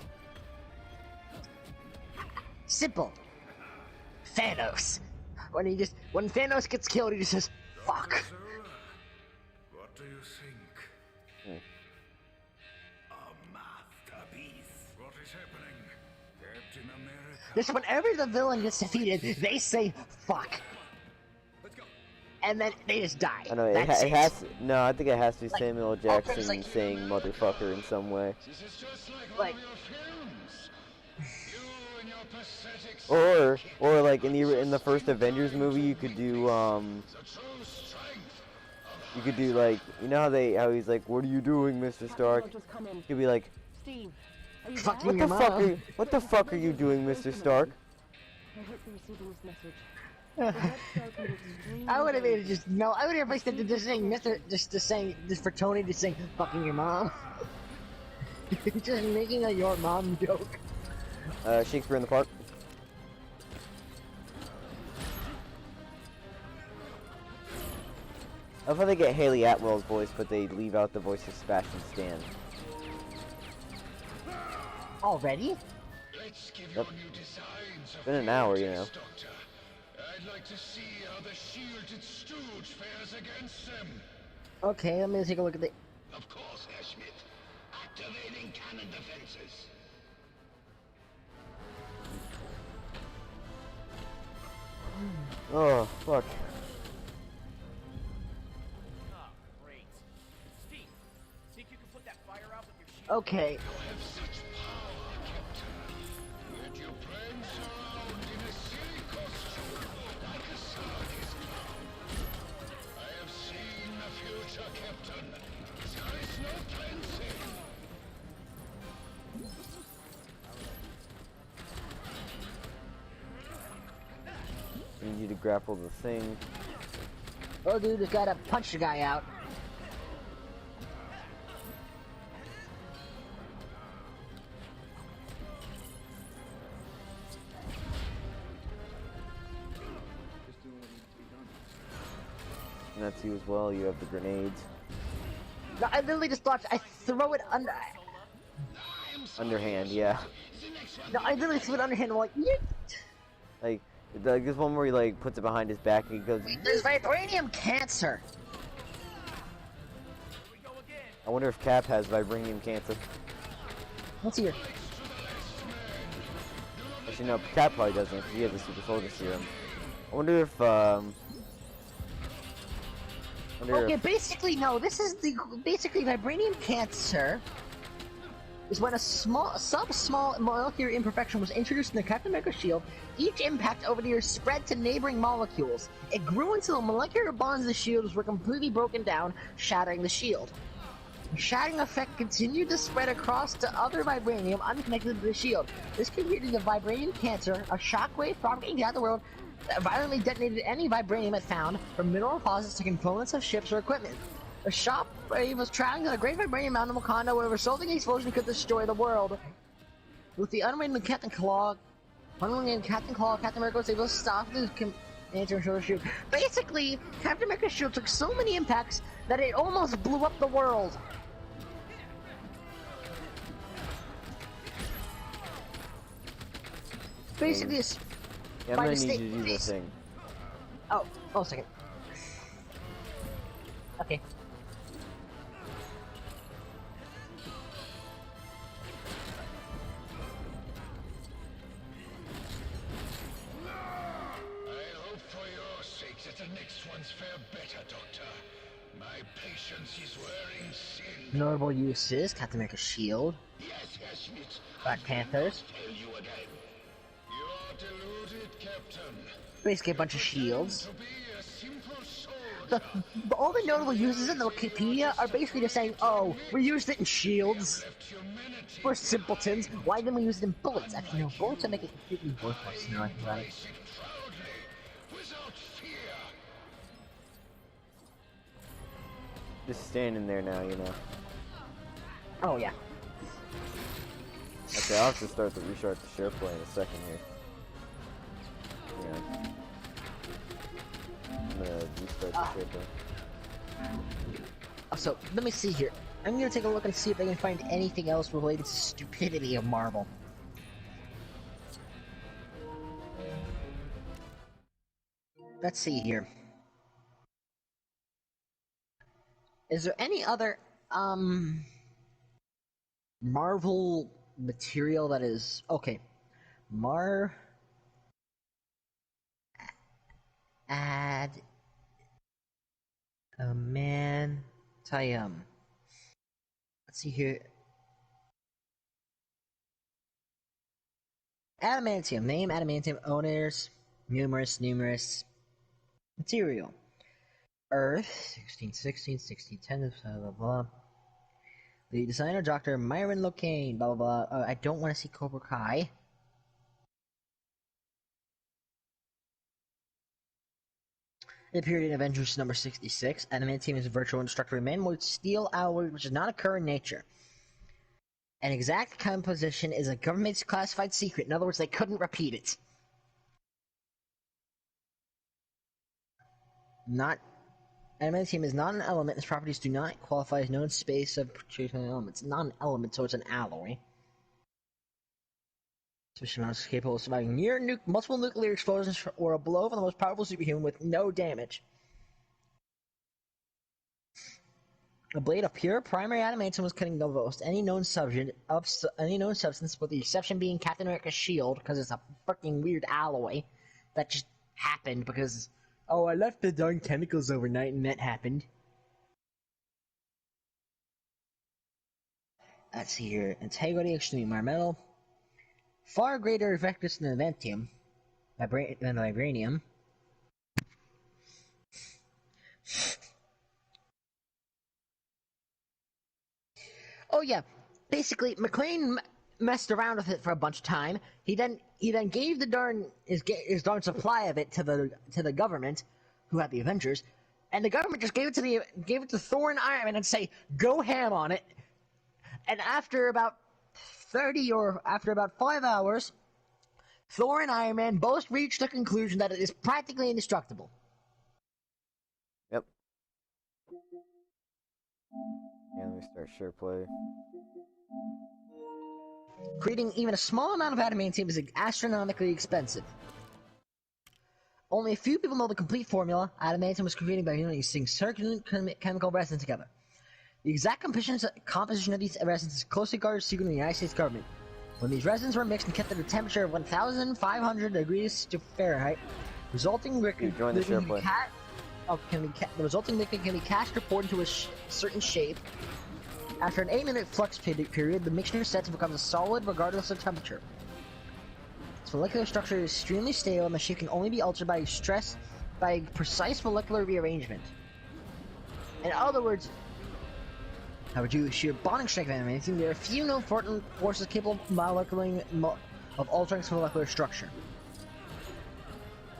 Simple. Thanos. When Thanos gets killed, he just says, fuck. What do you think? A masterpiece. What is happening? Captain America. Just whenever the villain gets defeated, they say, fuck. And then they just die. I know, it That's has. No, I think it has to be Like, Samuel L. Ultra's Jackson like- saying motherfucker in some way. Like, Or like in the first Avengers movie, you could do like, you know how he's like, what are you doing, Mr. Stark? You could be like, Steve, fucking your mom. what the fuck are you doing, Mr. Stark? I hope you're receiving this message. I would have made it just no. I would have replaced it to just saying just for Tony just saying fucking your mom. Just making a your mom joke. Shakespeare in the Park. I love how they get Haley Atwell's voice, but they leave out the voice of Sebastian Stan. Already? Yep. Been an hour, you know. I'd like to see how the shielded stooge fares against them. Okay, let me take a look at the. Of course, Herr Schmidt. Activating cannon defenses. Oh, fuck. Oh, great. Steve, think you can put that fire out with your shield? Okay. You have such power, Captain. Yet you prance around in a silly costume like a circus clown. I have seen the future, Captain. There is no prancing. I need you to grapple the thing. Oh, dude, just gotta punch the guy out. And that's you as well. You have the grenades. No, I literally just thought I throw it under. Underhand, yeah. No, I literally threw it underhand. I'm like, yeet. Like this one where he like puts it behind his back and he goes. There's vibranium cancer. I wonder if Cap has vibranium cancer. What's here? Actually, no, Cap probably doesn't. 'Cause he has the super soldier serum. I wonder if Okay, basically no. This is the basically vibranium cancer is when a sub-small molecular imperfection was introduced in the Captain America shield. Each impact over the years spread to neighboring molecules. It grew until the molecular bonds of the shields were completely broken down, shattering the shield. The shattering effect continued to spread across to other vibranium unconnected to the shield. This created the vibranium cancer, a shockwave propagating throughout the world that violently detonated any vibranium it found, from mineral deposits to components of ships or equipment. The shockwave was traveling to the Great Vibranium Mountain of Wakanda, where the resulting explosion could destroy the world. With the unwitting Captain Claw, Captain America was able to stop the anti-shoulder shield. Basically, Captain America's shield took so many impacts that it almost blew up the world. Basically, it's yeah, I'm by gonna need mistake. you to do this thing. Oh, a second. Okay. I hope for your sake that the next ones fare better, Doctor. My patience is wearing thin. Notable uses: Captain America's shield, Yes, Herr Schmidt. Black Panthers, Tell you again. You are deluded, Captain. basically a bunch of shields. To be a simple soldier. All the notable uses in the Wikipedia are basically just saying, oh, we used it in shields. We're simpletons. Why didn't we use it in bullets? Actually, no, bullets would make it completely worthless now I think about it. Without fear. Just standing there now, you know. Oh, yeah. Okay, I'll have to start the restart the share play in a second here. Yeah. I'm gonna restart the share play. So, let me see here. I'm gonna take a look and see if I can find anything else related to stupidity of Marvel. Let's see here. Is there any other, Marvel material that is... Okay. Adamantium. Let's see here. Adamantium. Name adamantium. Owners. Numerous. Material. Earth. 1616, 1610, blah blah blah. The designer, Dr. Myron Locane, blah blah blah. I don't want to see Cobra Kai. It appeared in Avengers number 66. Adamantium is a virtual indestructible man-made steel alloy which does not occur in nature. An exact composition is a government's classified secret. In other words, they couldn't repeat it. Adamantium is not an element. Its properties do not qualify as known space of element. It's not an element, so it's an alloy. Sufficient amounts capable of surviving multiple nuclear explosions or a blow from the most powerful superhuman with no damage. A blade of pure primary adamantium was cutting the most any known substance, with the exception being Captain America's shield, because it's a fucking weird alloy that just happened because, oh, I left the darn chemicals overnight and that happened. Let's see here. Integrity, extremely environmental. Far greater effectiveness than the vibranium. Oh yeah, basically McLean messed around with it for a bunch of time. He then gave the darn his darn supply of it to the government, who had the Avengers, and the government just gave it to Thor and Iron Man and say go ham on it. And after about 5 hours, Thor and Iron Man both reached the conclusion that it is practically indestructible. Yep. Yeah, let me start share play. Creating even a small amount of adamantium is astronomically expensive. Only a few people know the complete formula. Adamantium was created by using certain chemical resins together. The exact composition of these resins is closely guarded secret in the United States government. When these resins were mixed and kept at a temperature of 1,500 degrees Fahrenheit, resulting liquid can be cast or poured into a certain shape. After an 8-minute flux period, the mixture sets and becomes a solid regardless of temperature. Its molecular structure is extremely stable, and the shape can only be altered by precise molecular rearrangement. In other words, however, due to sheer bonding strength of adamantium, there are few known forces capable of altering its molecular structure.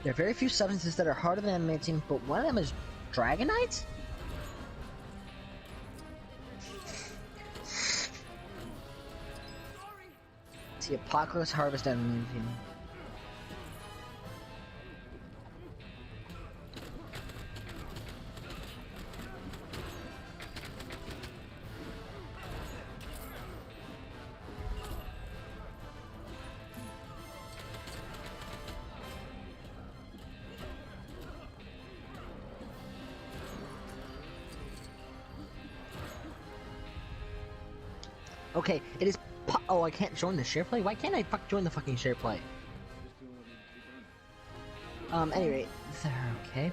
There are very few substances that are harder than adamantium, but one of them is dragonite? See, Apocalypse Harvest adamantium. Okay, it is. Oh, I can't join the share play? Why can't I join the fucking share play? Anyway, okay.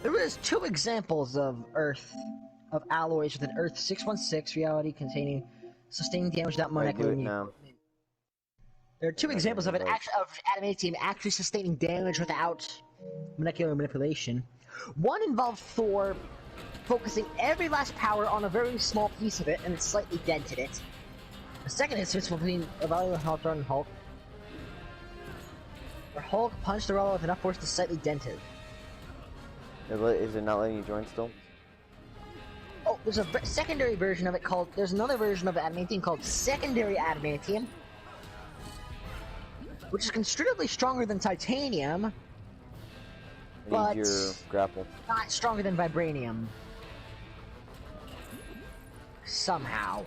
There was 2 examples of alloys with an Earth 616 reality containing sustaining damage without molecular. There are 2 examples of adamantium actually sustaining damage without molecular manipulation. One involved Thor focusing every last power on a very small piece of it, and it slightly dented it. The second instance between Valor and Hulk and Hulk, where Hulk punched the roller with enough force to slightly dent it. Is it not letting you join still? Oh, there's a secondary version of it called. There's another version of adamantium called secondary adamantium, which is considerably stronger than titanium, but your grapple. Not stronger than vibranium. Somehow.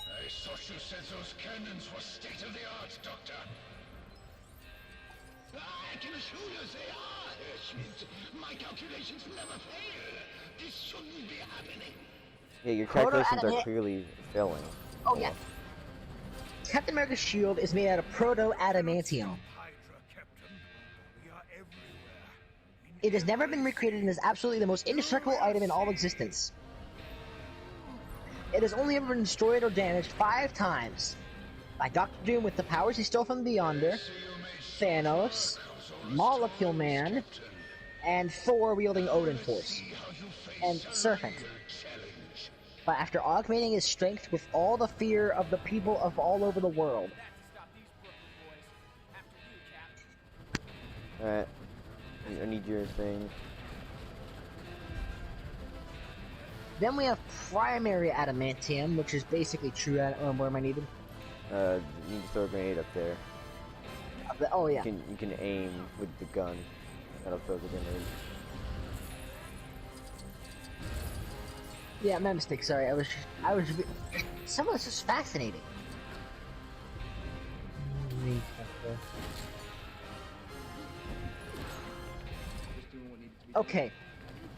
I thought you said those cannons were state-of-the-art, Doctor. I can assure you they are, Herr Schmidt. My calculations never fail. This shouldn't be happening. Yeah, your calculations are clearly failing. Oh yeah. Captain America's shield is made out of proto-adamantium. It has never been recreated and is absolutely the most indestructible item in all existence. It has only ever been destroyed or damaged 5 times. By Doctor Doom with the powers he stole from Beyonder, Thanos, Molecule Man, and Thor wielding Odin Force, and Serpent. But after augmenting his strength with all the fear of the people of all over the world. Alright. I need your thing. Then we have primary adamantium, which is basically true. Where am I needed? You need to throw a grenade up there. Oh yeah. You can aim with the gun. That episode's again. Yeah, my mistake. Sorry, I was. Some of this is fascinating. Okay,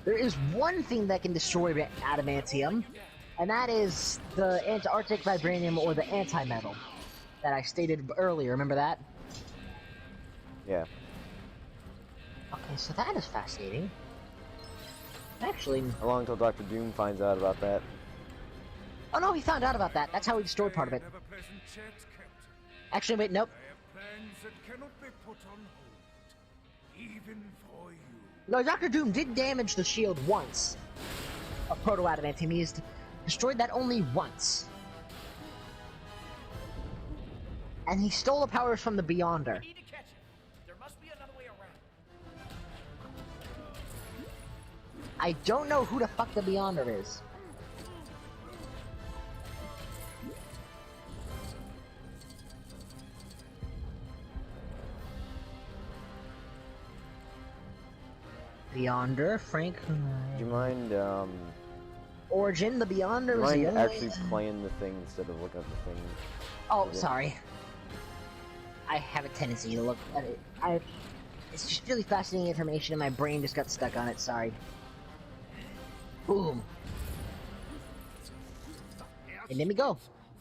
there is one thing that can destroy adamantium, and that is the Antarctic vibranium or the anti-metal that I stated earlier. Remember that? Yeah. Okay, so that is fascinating. Actually, How long until Dr. Doom finds out about that? oh no, he found out about that. That's how he destroyed part of it. Never pleasant chat, Captain. Actually, wait, nope. I have plans that cannot be put on hold, even for you. No, Dr. Doom did damage the shield once of proto-adamantium. He has destroyed that only once. And he stole the powers from the Beyonder. Need to catch him. There must be another way around. I don't know who the fuck the Beyonder is. Beyonder, Frank. Do you mind, Origin, the Beyonder do you was the mind only... actually playing the thing instead of looking at the thing? Oh, Okay. sorry. I have a tendency to look at it. It's just really fascinating information and my brain just got stuck on it, sorry. Boom. And then we go.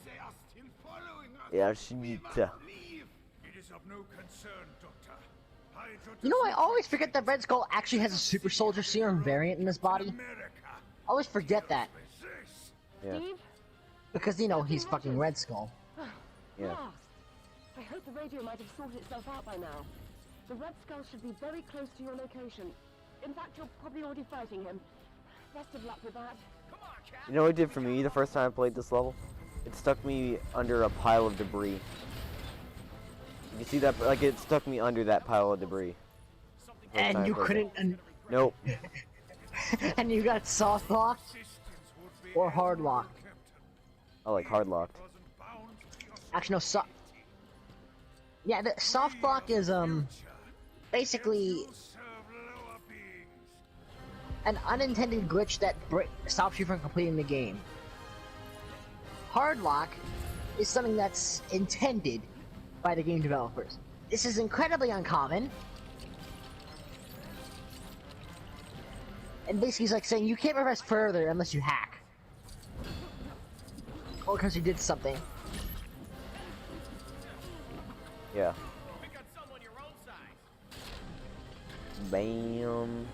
They are still following us. Yeah, she needs to. Leave. It is of no concern, Doctor. Hydra You know, I always forget that Red Skull actually has a super soldier serum variant in his body. I always forget that. Yeah. Because, you know, he's fucking Red Skull. Yeah. I hope the radio might have sorted itself out by now. The Red Skull should be very close to your location. In fact, you're probably already fighting him. Best of luck with that. You know what it did for me the first time I played this level? It stuck me under a pile of debris. You see that? Like, it stuck me under that pile of debris. The first time And I you played couldn't... it. Nope. And you got soft locked? Or hard locked? I like hard locked. Actually, no, yeah, the soft lock is, basically an unintended glitch that stops you from completing the game. Hard lock is something that's intended by the game developers. This is incredibly uncommon. And basically, it's like saying you can't progress further unless you hack. Or because you did something. Yeah. Pick on someone your own size. Bam.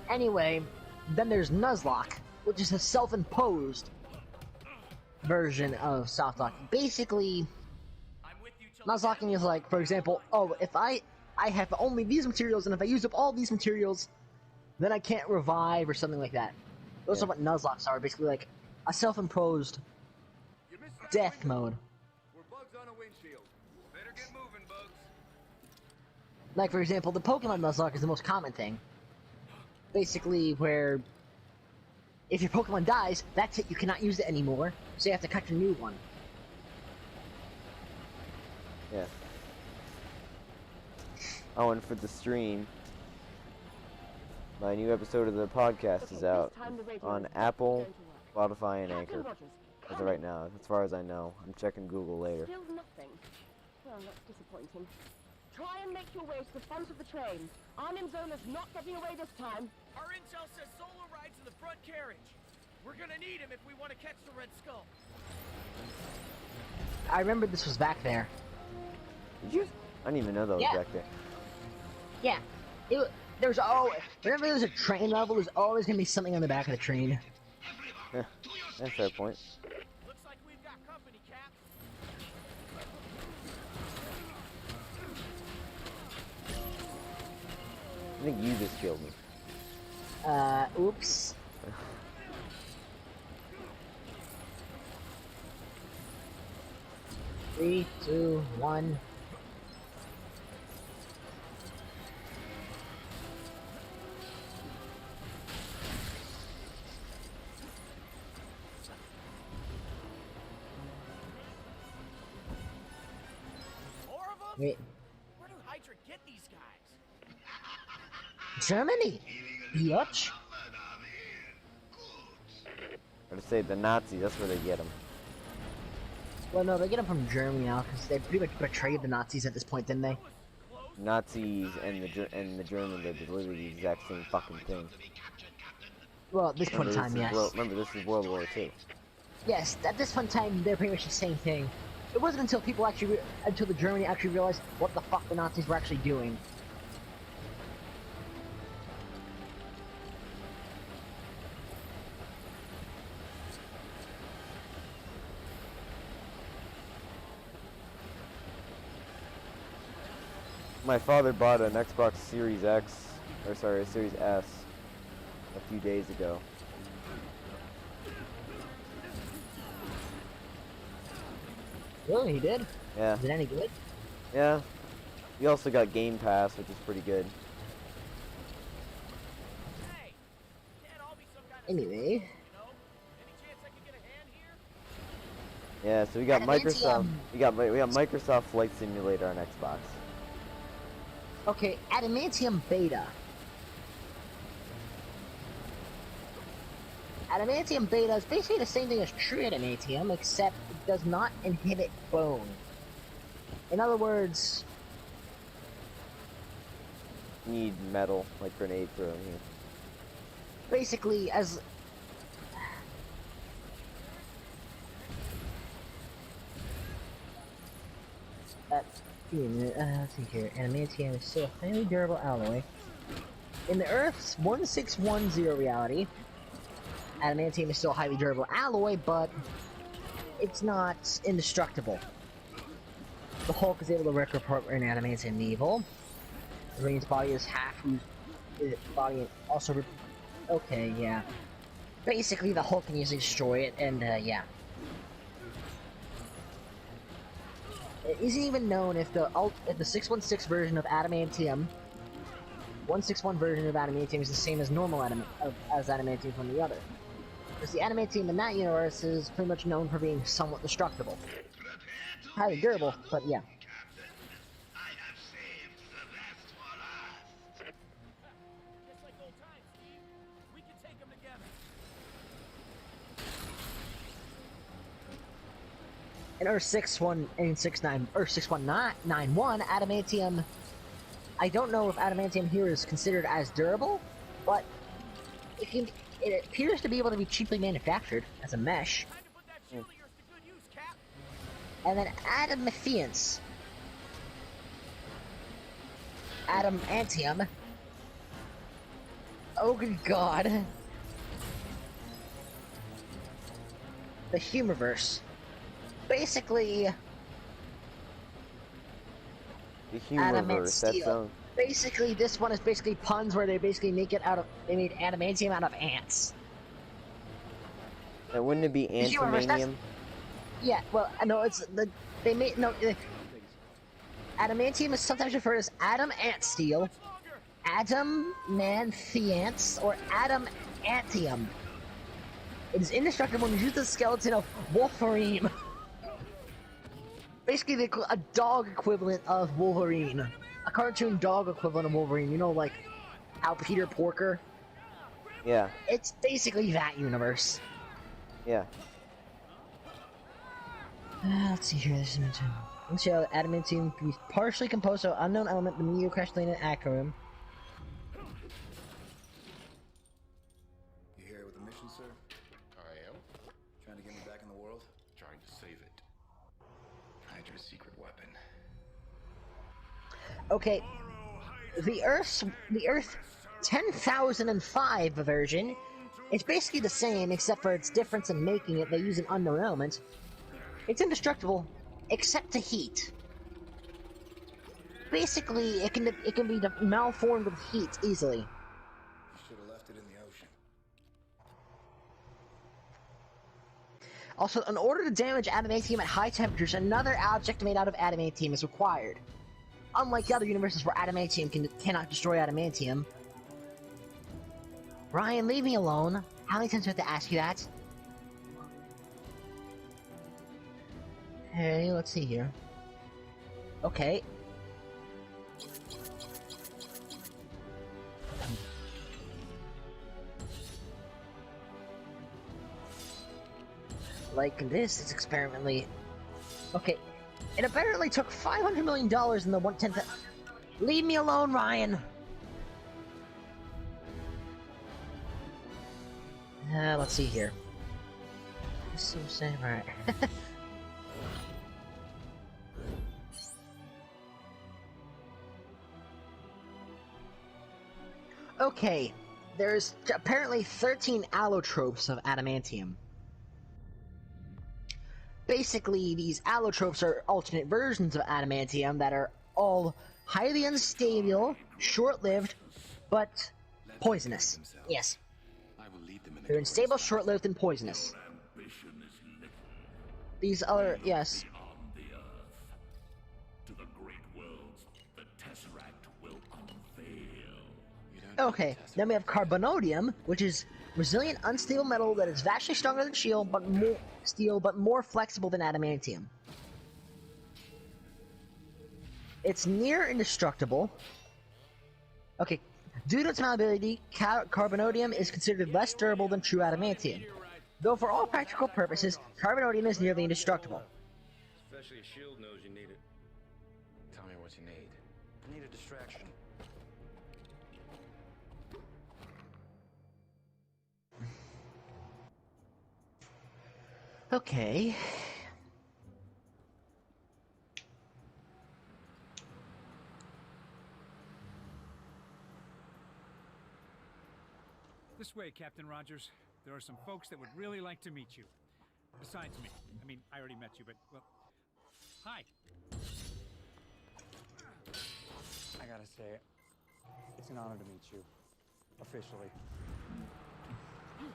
Anyway, then there's Nuzlocke, which is a self-imposed version of softlock. Basically, Nuzlocking is like, for example, oh, if I have only these materials, and if I use up all these materials, then I can't revive or something like that. Those are what Nuzlocks are, basically like a self-imposed death mode. We're bugs on a windshield. Better get moving, bugs. Like, for example, the Pokemon Nuzlocke is the most common thing. Basically, where if your Pokemon dies, that's it, you cannot use it anymore, so you have to catch a new one. Yeah. Oh, and for the stream, my new episode of the podcast is out on Apple, Spotify, and Anchor. As of right now, as far as I know. I'm checking Google later. Still nothing. Well, that's disappointing. Try and make your way to the front of the train. Arnim Zola's not getting away this time. Our intel says Zola rides in the front carriage. We're gonna need him if we want to catch the Red Skull. I remember this was back there. Did you? I didn't even know that was back there. Yeah. There's whenever there's a train level, there's always gonna be something on the back of the train. Yeah, that's a fair point. Looks like we've got company, Cap. I think you just killed me. Oops. Three, two, one. More of them? Wait. Where do Hydra get these guys? Germany! Yuch! Or to say the Nazis, that's where they get them. Well, no, they get them from Germany now, because they pretty much betrayed the Nazis at this point, didn't they? Nazis and the Germans are literally the exact same fucking thing. Well, at this point in time, yes. Remember, this is World War II. Yes, at this point in time, they're pretty much the same thing. It wasn't until people actually, until the Germany actually realized what the fuck the Nazis were actually doing. My father bought an Xbox Series X, or sorry, a Series S, a few days ago. Really, he did? Yeah. Is it any good? Yeah. We also got Game Pass, which is pretty good. Anyway. Yeah, so we got Microsoft. We got Microsoft Flight Simulator on Xbox. Okay, Adamantium Beta. Adamantium Beta is basically the same thing as true adamantium, except it does not inhibit bone. In other words, need metal, like grenade throwing here. Basically, as let's see here. Adamantium is still a highly durable alloy. In the Earth's 1610 reality, adamantium is still a highly durable alloy, but it's not indestructible. The Hulk is able to wreck apart an adamantium evil. The Marines' body is half whose body also. Okay, yeah. Basically, the Hulk can easily destroy it, and yeah. It isn't even known if the 616 version of adamantium, 161 version of adamantium is the same as normal adamantium from the other. Because the adamantium in that universe is pretty much known for being somewhat destructible. Highly durable, but yeah. In Earth 6191, adamantium. I don't know if adamantium here is considered as durable, but it appears to be able to be cheaply manufactured as a mesh. And then adamantium. Adamantium. Oh good god. The Humorverse. Basically, the Humorverse. That sounds. Basically, this one is basically puns where they basically make it out of. They made adamantium out of ants. And wouldn't it be antimanium? Yeah. Well, no. It's the they made no. Adamantium is sometimes referred as Adam Ant Steel, Adamantiance, or Adamantium. It is indestructible and uses the skeleton of Wolverine. Basically, a dog equivalent of Wolverine. A cartoon dog equivalent of Wolverine. You know, like how Peter Porker? Yeah. It's basically that universe. Yeah. Let's see here. This is let's see how adamantium can be partially composed of unknown element, the meteor crash landed at Acherum. You here with a mission, sir? I am. Trying to get me back in the world? Trying to save it. Hydra's secret weapon. Okay, the Earth 10,005 version is basically the same, except for its difference in making it. They use an unknown element. It's indestructible, except to heat. Basically, it can be malformed with heat easily. Should have left it in the ocean. Also, in order to damage adamantium at high temperatures, another object made out of adamantium is required. Unlike the other universes where adamantium cannot destroy adamantium. Ryan, leave me alone. How many times do I have to ask you that? Hey, let's see here. Okay. like this. It's experimentally... Okay, it apparently took $500 million in the 1/10... Leave me alone, Ryan! Let's see here. So samurai. Okay, there's apparently 13 allotropes of adamantium. Basically, these allotropes are alternate versions of adamantium that are all highly unstable, short-lived, but poisonous. Yes. They're unstable, short-lived, and poisonous. These other, yes. Okay, then we have carbonodium, which is resilient, unstable metal that is vastly stronger than steel, but more flexible than adamantium. It's near indestructible. Okay, due to its malleability, carbonodium is considered less durable than true adamantium. Though for all practical purposes, carbonodium is nearly indestructible. Especially a shield knows you need it. Tell me what you need. I need a distraction. Okay. This way, Captain Rogers. There are some folks that would really like to meet you. Besides me. I mean, I already met you, but, well... Hi! I gotta say, it's an honor to meet you. Officially.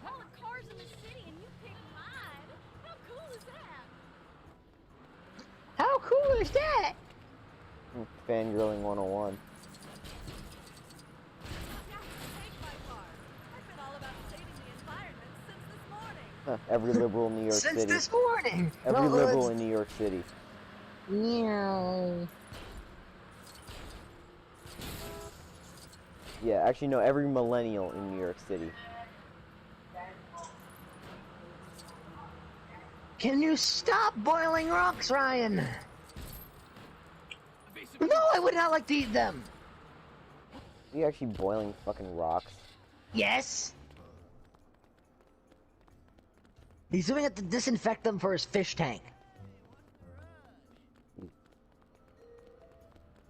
All the cars in the city and you pick mine. How cool is that? How cool is that? Fangirling 101. Every liberal in New York City. Since this morning! Every liberal in New York City. Meow. Yeah, actually no, every millennial in New York City. Can you stop boiling rocks, Ryan? No, I would not like to eat them! Are you actually boiling fucking rocks? Yes! He's doing it to disinfect them for his fish tank.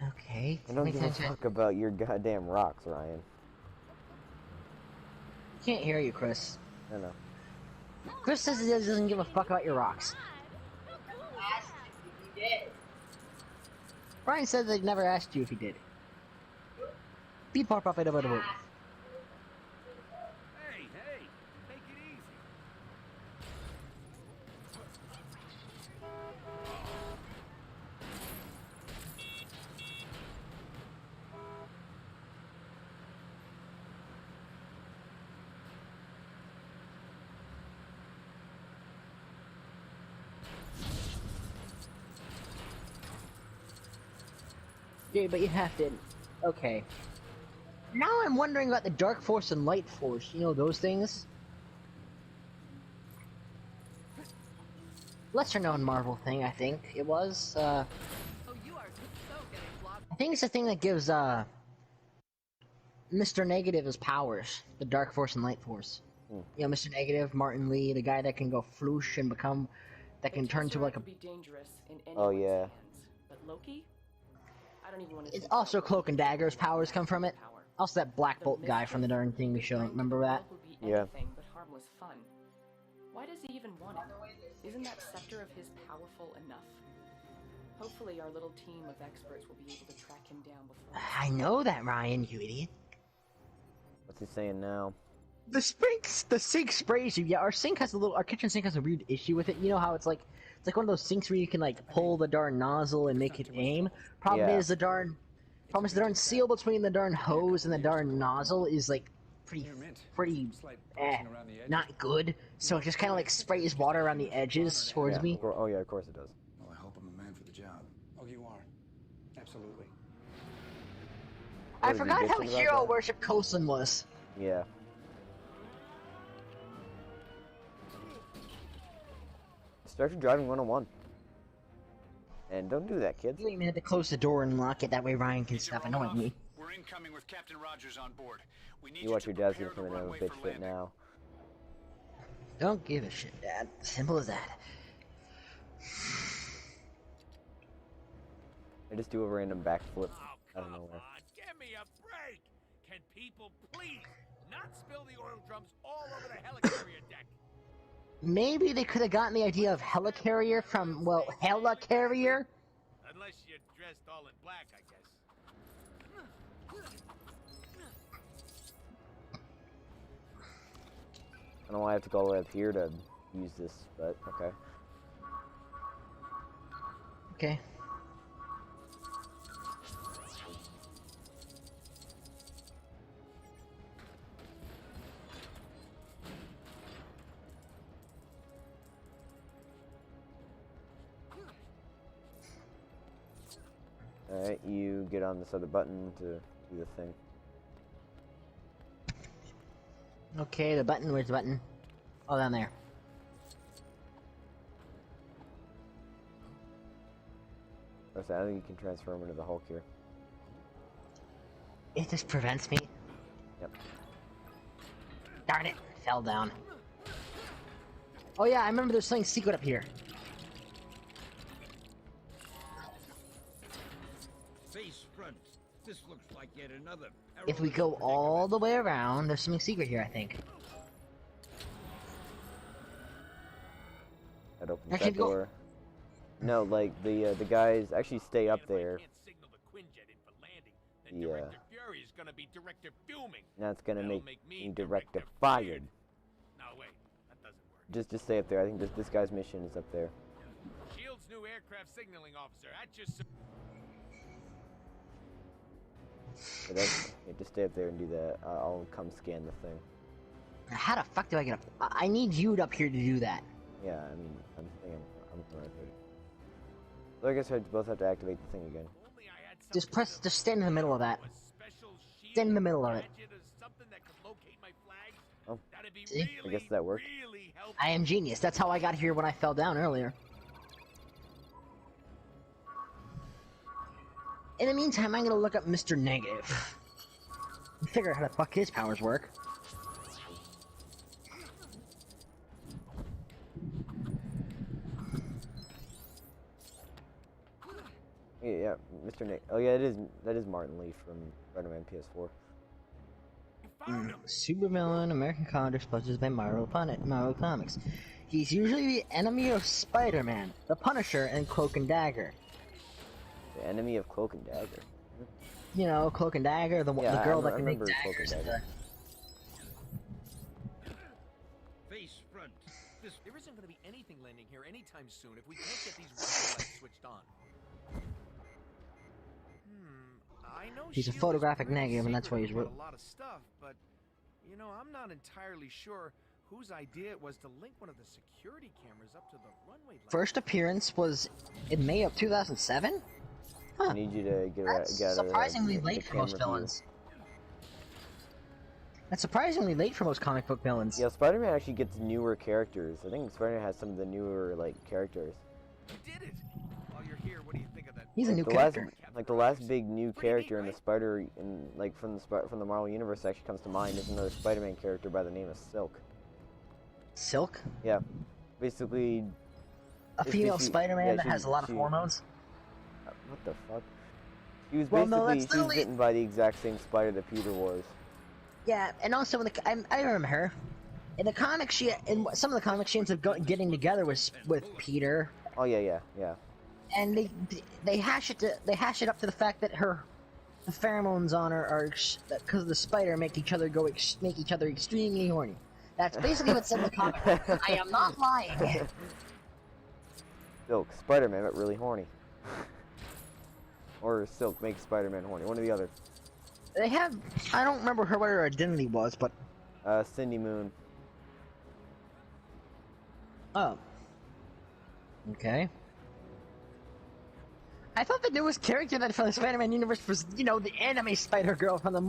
Okay. I don't give a fuck about your goddamn rocks, Ryan. Can't hear you, Chris. I know. Chris says he doesn't give a fuck about your rocks. Brian said they'd never asked you if he did. Be part of it over the boat. Hey, hey! Take it easy! Yeah, but you have to... Okay. Now I'm wondering about the Dark Force and Light Force. You know those things? Lesser known Marvel thing, I think. It was, I think it's the thing that gives, Mr. Negative his powers. The Dark Force and Light Force. You know, Mr. Negative, Martin Lee, the guy that can go floosh and become... That can turn to like a... Be dangerous in oh, yeah. hands. But Loki? I don't even want to It's also Cloak and Dagger's powers come from it. Also that Black Bolt guy from the darn thing we showed. Remember that? Yeah. But harmless fun. Why does he even want it? Isn't that scepter of his powerful enough? Hopefully our little team of experts will be able to track him down before... I know that, Ryan, you idiot. What's he saying now? The sink sprays you. Yeah, our kitchen sink has a weird issue with it. You know how it's like one of those sinks where you can like pull the darn nozzle and make it aim. Problem is the darn seal between the darn hose and the darn nozzle is like pretty not good. So it just kind of like sprays water around the edges towards me. Oh yeah, of course it does. Well, I hope I'm a man for the job. Oh, you are. Absolutely. I forgot how hero worship Coastland was. Yeah. Start driving 101. And don't do that, kids. You even have to close the door and lock it. That way Ryan can stop annoying me. We're incoming with Captain Rogers on board. We need You watch your dad's gonna come in and have a bitch fit now. Don't give a shit, Dad. Simple as that. I just do a random backflip out of nowhere. Give me a break! Can people please not spill the oil drums all over the helicarrier deck? Maybe they could have gotten the idea of helicarrier from, well, helicarrier? Unless you're dressed all in black, I guess. I don't know why I have to go all the way up here to use this, but okay. Okay. Alright, you get on this other button to do the thing. Okay, the button. Where's the button? Oh, down there. I think you can transform into the Hulk here. It just prevents me. Yep. Darn it! Fell down. Oh yeah, I remember there's something secret up here. Face front. This looks like yet another. If we go all the way around, there's something secret here, I think. That opens Actually, that door. No, like the guys actually stay up there. Yeah. Fury is gonna be director fuming. That's gonna That'll make me me director fired. No, wait, that doesn't work. Just stay up there. I think this guy's mission is up there. Shield's new aircraft signaling officer. At your But that's, yeah, just stay up there and do that. I'll come scan the thing. How the fuck do I get up? I need you up here to do that. Yeah, I mean, I'm right there. So I guess I both have to activate the thing again. Just stand in the middle of that. Stand in the middle of it. Oh, I guess that worked. I am genius. That's how I got here when I fell down earlier. In the meantime, I'm gonna look up Mr. Negative. And figure out how the fuck his powers work. Yeah, Mr. Nick. Oh yeah, that is Martin Lee from Spider-Man PS4. Supervillain, American comics published by Marvel Comics. He's usually the enemy of Spider-Man, the Punisher, and Cloak and Dagger. The enemy of Cloak and Dagger. You know, Cloak and Dagger, the girl that can make daggers. Face front. There isn't going to be anything landing here anytime soon if we can't get these rocket lights switched on. I know He's a Shield photographic is really negative, and that's why he's secret about a lot of stuff, but you know, I'm not entirely sure whose idea it was to link one of the security cameras up to the runway light. First appearance was in May of 2007? Huh. I need you to That's surprisingly late for most villains. That's surprisingly late for most comic book villains. Yeah, Spider-Man actually gets newer characters. I think Spider-Man has some of the newer characters. You did it. While you're here, what do you think of that? He's a new character. The last big new character in the from the Marvel Universe actually comes to mind is another Spider-Man character by the name of Silk. Silk? Yeah, basically. A female Spider-Man that has a lot of hormones? What the fuck? He was that's she was bitten by the exact same spider that Peter was. Yeah, and also I remember her. In the comics, in some of the comics, she ends up getting together with Peter. Oh yeah. And they hash it up to the fact that the pheromones on her are because of the spider make each other extremely horny. That's basically what's in the comic. I am not lying. Silk, Spider-Man, but really horny. Or Silk makes Spider-Man horny. One or the other. They have. I don't remember what her identity was, but. Cindy Moon. Oh. Okay. I thought the newest character that from the Spider-Man universe was, you know, the anime Spider-Girl from the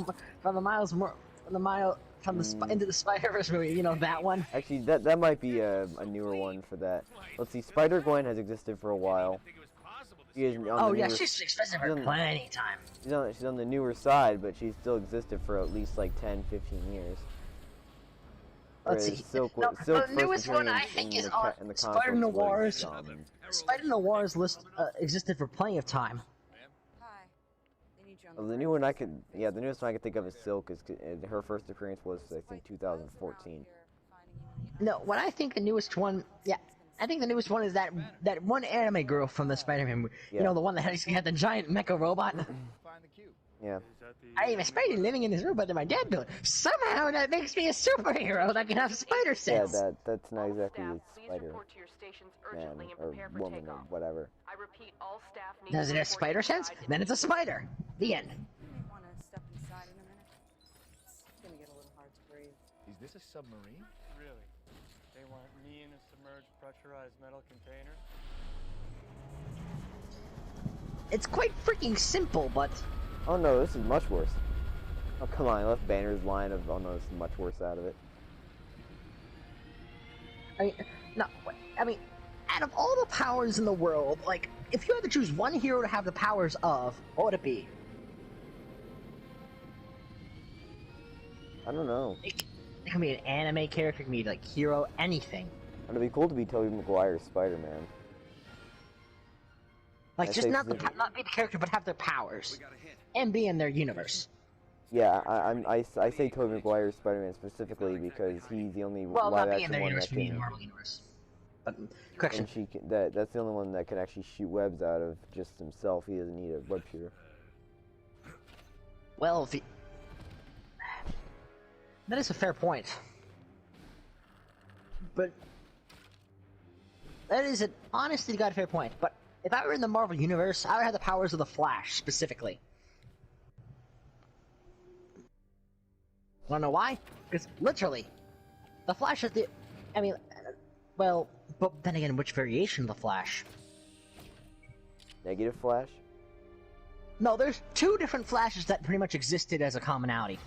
from the Into the Spider-Verse movie. You know that one? Actually, that might be a newer one for that. Let's see, Spider-Gwen has existed for a while. Oh yeah, she's expensive for plenty time. She's on the newer side, but she's still existed for at least like 10, 15 years. Let's see. Silk, the newest one I think is on Spider Noir's. Spider Noir's list existed for plenty of time. Well, the new one the newest one I could think of is Silk. Her first appearance was I think 2014. No, what I think the newest one, I think the newest one is that one anime girl from the Spider-Man movie. Yeah. You know, the one that had the giant mecha robot. Yeah. I am a spider living in this robot that my dad built. Somehow that makes me a superhero that can have spider sense. Yeah, that's not exactly a Spider Man or woman or whatever. Does it have spider sense? Then it's a spider. The end. Want to step inside in a minute? It's gonna get a little hard to breathe. Is this a submarine? Really? They want me in a submerged pressurized metal container? It's quite freaking simple, but... Oh no, this is much worse. Oh come on, I left Banner's line of, oh no, this is much worse out of it. I mean, out of all the powers in the world, like, if you had to choose one hero to have the powers of, what would it be? I don't know. It can be an anime character, it can be, like, hero, anything. It'd be cool to be Tobey Maguire's Spider-Man. Like, just not be the character, but have their powers. And be in their universe. Yeah, I say Tobey Maguire's Spider-Man specifically because he's the only live-action one that can... Marvel universe. But, correction. That's the only one that can actually shoot webs out of just himself. He doesn't need a web shooter. Well, if he... That is a fair point. But... That is an honestly-to-God fair point, but... If I were in the Marvel Universe, I would have the powers of the Flash, specifically. Wanna know why? Because, literally, the Flash is the... I mean, well, but then again, which variation of the Flash? Negative Flash? No, there's two different Flashes that pretty much existed as a commonality.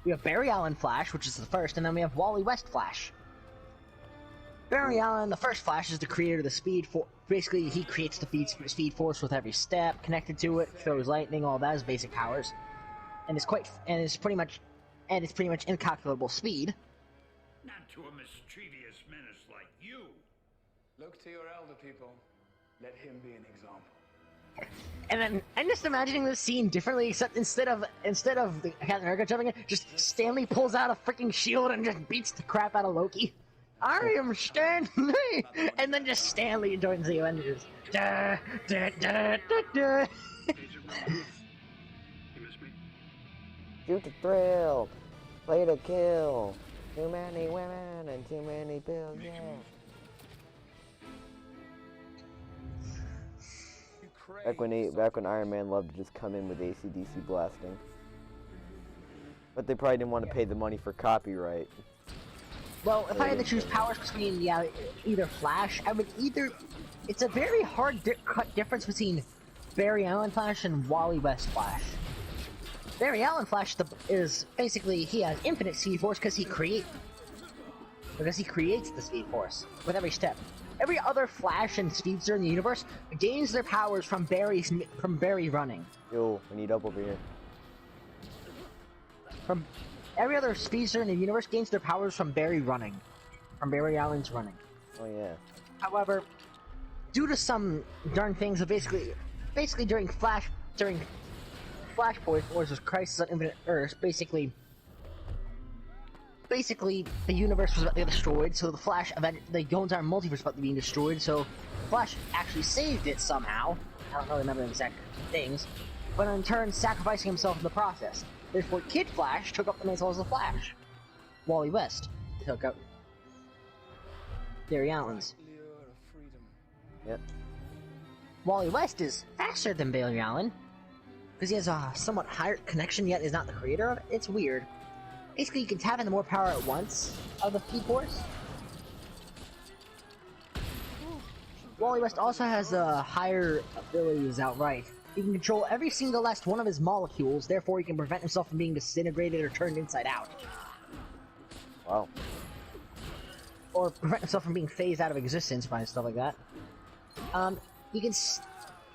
We have Barry Allen Flash, which is the first, and then we have Wally West Flash. Barry Allen, the first Flash, is the creator of the Speed Force. Basically, he creates the Speed Force with every step connected to it, throws lightning, all that is basic powers, and it's pretty much incalculable speed. Not to a mischievous menace like you. Look to your elder people. Let him be an example. And then I'm just imagining this scene differently, except instead of the Captain America jumping in, just Stanley pulls out a freaking shield and just beats the crap out of Loki. I am Stanley! And then just Stanley joins the Avengers. Da, da, da, da, da. Shoot to thrill, play to kill. Too many women and too many pills, yeah. Back when Iron Man loved to just come in with AC/DC blasting. But they probably didn't want to pay the money for copyright. Well, if I had to choose powers between, either Flash, I would either... It's a very hard cut difference between Barry Allen Flash and Wally West Flash. Barry Allen Flash is basically, he has infinite Speed Force because he creates the Speed Force with every step. Every other Flash and Speedster in the universe gains their powers from Barry running. Yo, we need up over here. Every other Speedster in the universe gains their powers from Barry running. From Barry Allen's running. Oh yeah. However, due to some darn things of basically during Flashpoint versus Crisis on Infinite Earths, basically the universe was about to get destroyed, so the Flash the entire multiverse was about to be destroyed, so Flash actually saved it somehow. I don't really remember the exact things, but in turn sacrificing himself in the process. Therefore, Kid Flash took up the mantle as the Flash. Wally West took up Barry Allen's. Yep. Wally West is faster than Barry Allen, because he has a somewhat higher connection, yet is not the creator of it. It's weird. Basically, you can tap into more power at once of the Speed Force. Wally West also has higher abilities outright. He can control every single last one of his molecules, therefore he can prevent himself from being disintegrated or turned inside out. Wow. Or prevent himself from being phased out of existence by stuff like that. He can.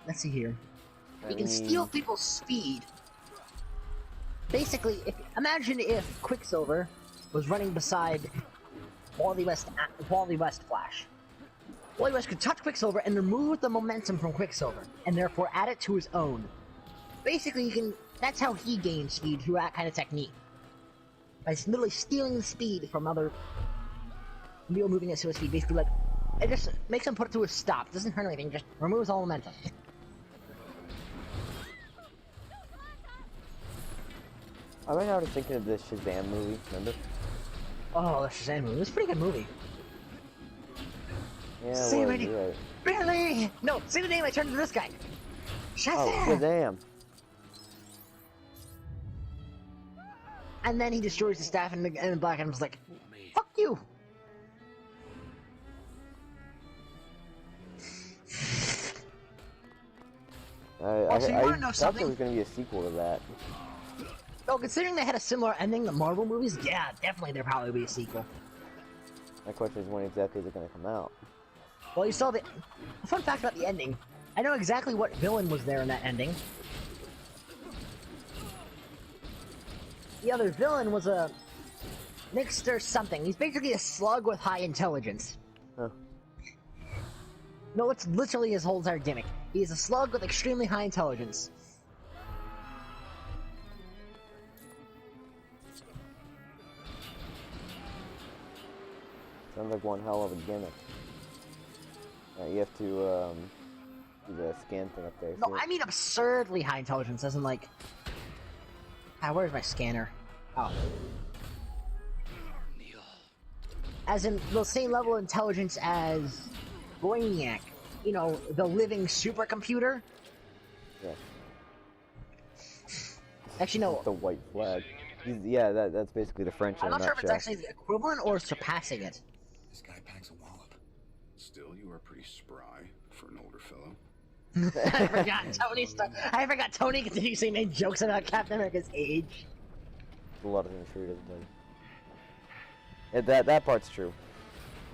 Let's see here. He can steal people's speed. Basically, imagine if Quicksilver was running beside Wally West Flash. Wally West could touch Quicksilver and remove the momentum from Quicksilver, and therefore add it to his own. Basically, that's how he gained speed through that kind of technique. By literally stealing the speed from other people moving at his speed. Basically, like, it just makes him put it to a stop. It doesn't hurt anything, just removes all momentum. I right now was thinking of the Shazam movie, remember? Oh, the Shazam movie. It was a pretty good movie. Yeah, Say well, you're right. Billy! No, say the name I turned to this guy. Shazam! Oh, Shazam! And then he destroys the staff, and Black Adam's like, fuck you! I so you wanna know thought there something? was going to be a sequel to that. Oh, considering they had a similar ending to Marvel movies, yeah, definitely there'll probably be a sequel. My question is, when exactly is it going to come out? Well, you saw the fun fact about the ending. I know exactly what villain was there in that ending. The other villain was a Nixter something. He's basically a slug with high intelligence. Huh. No, it's literally his whole entire gimmick. He's a slug with extremely high intelligence. Sounds like one hell of a gimmick. You have to do the scan thing up there. No, I mean absurdly high intelligence, as in like... where's my scanner? Oh. As in the same level of intelligence as Brainiac. You know, the living supercomputer. Yeah. Actually, no. The white flag. Yeah, that's basically the French in I'm a not sure if it's nutshell. actually the equivalent or surpassing it. This guy packs a wallop. Still, you are pretty spry for an older fellow. I forgot Tony continuously made jokes about Captain America's age. A lot of things true, doesn't tell you. That part's true.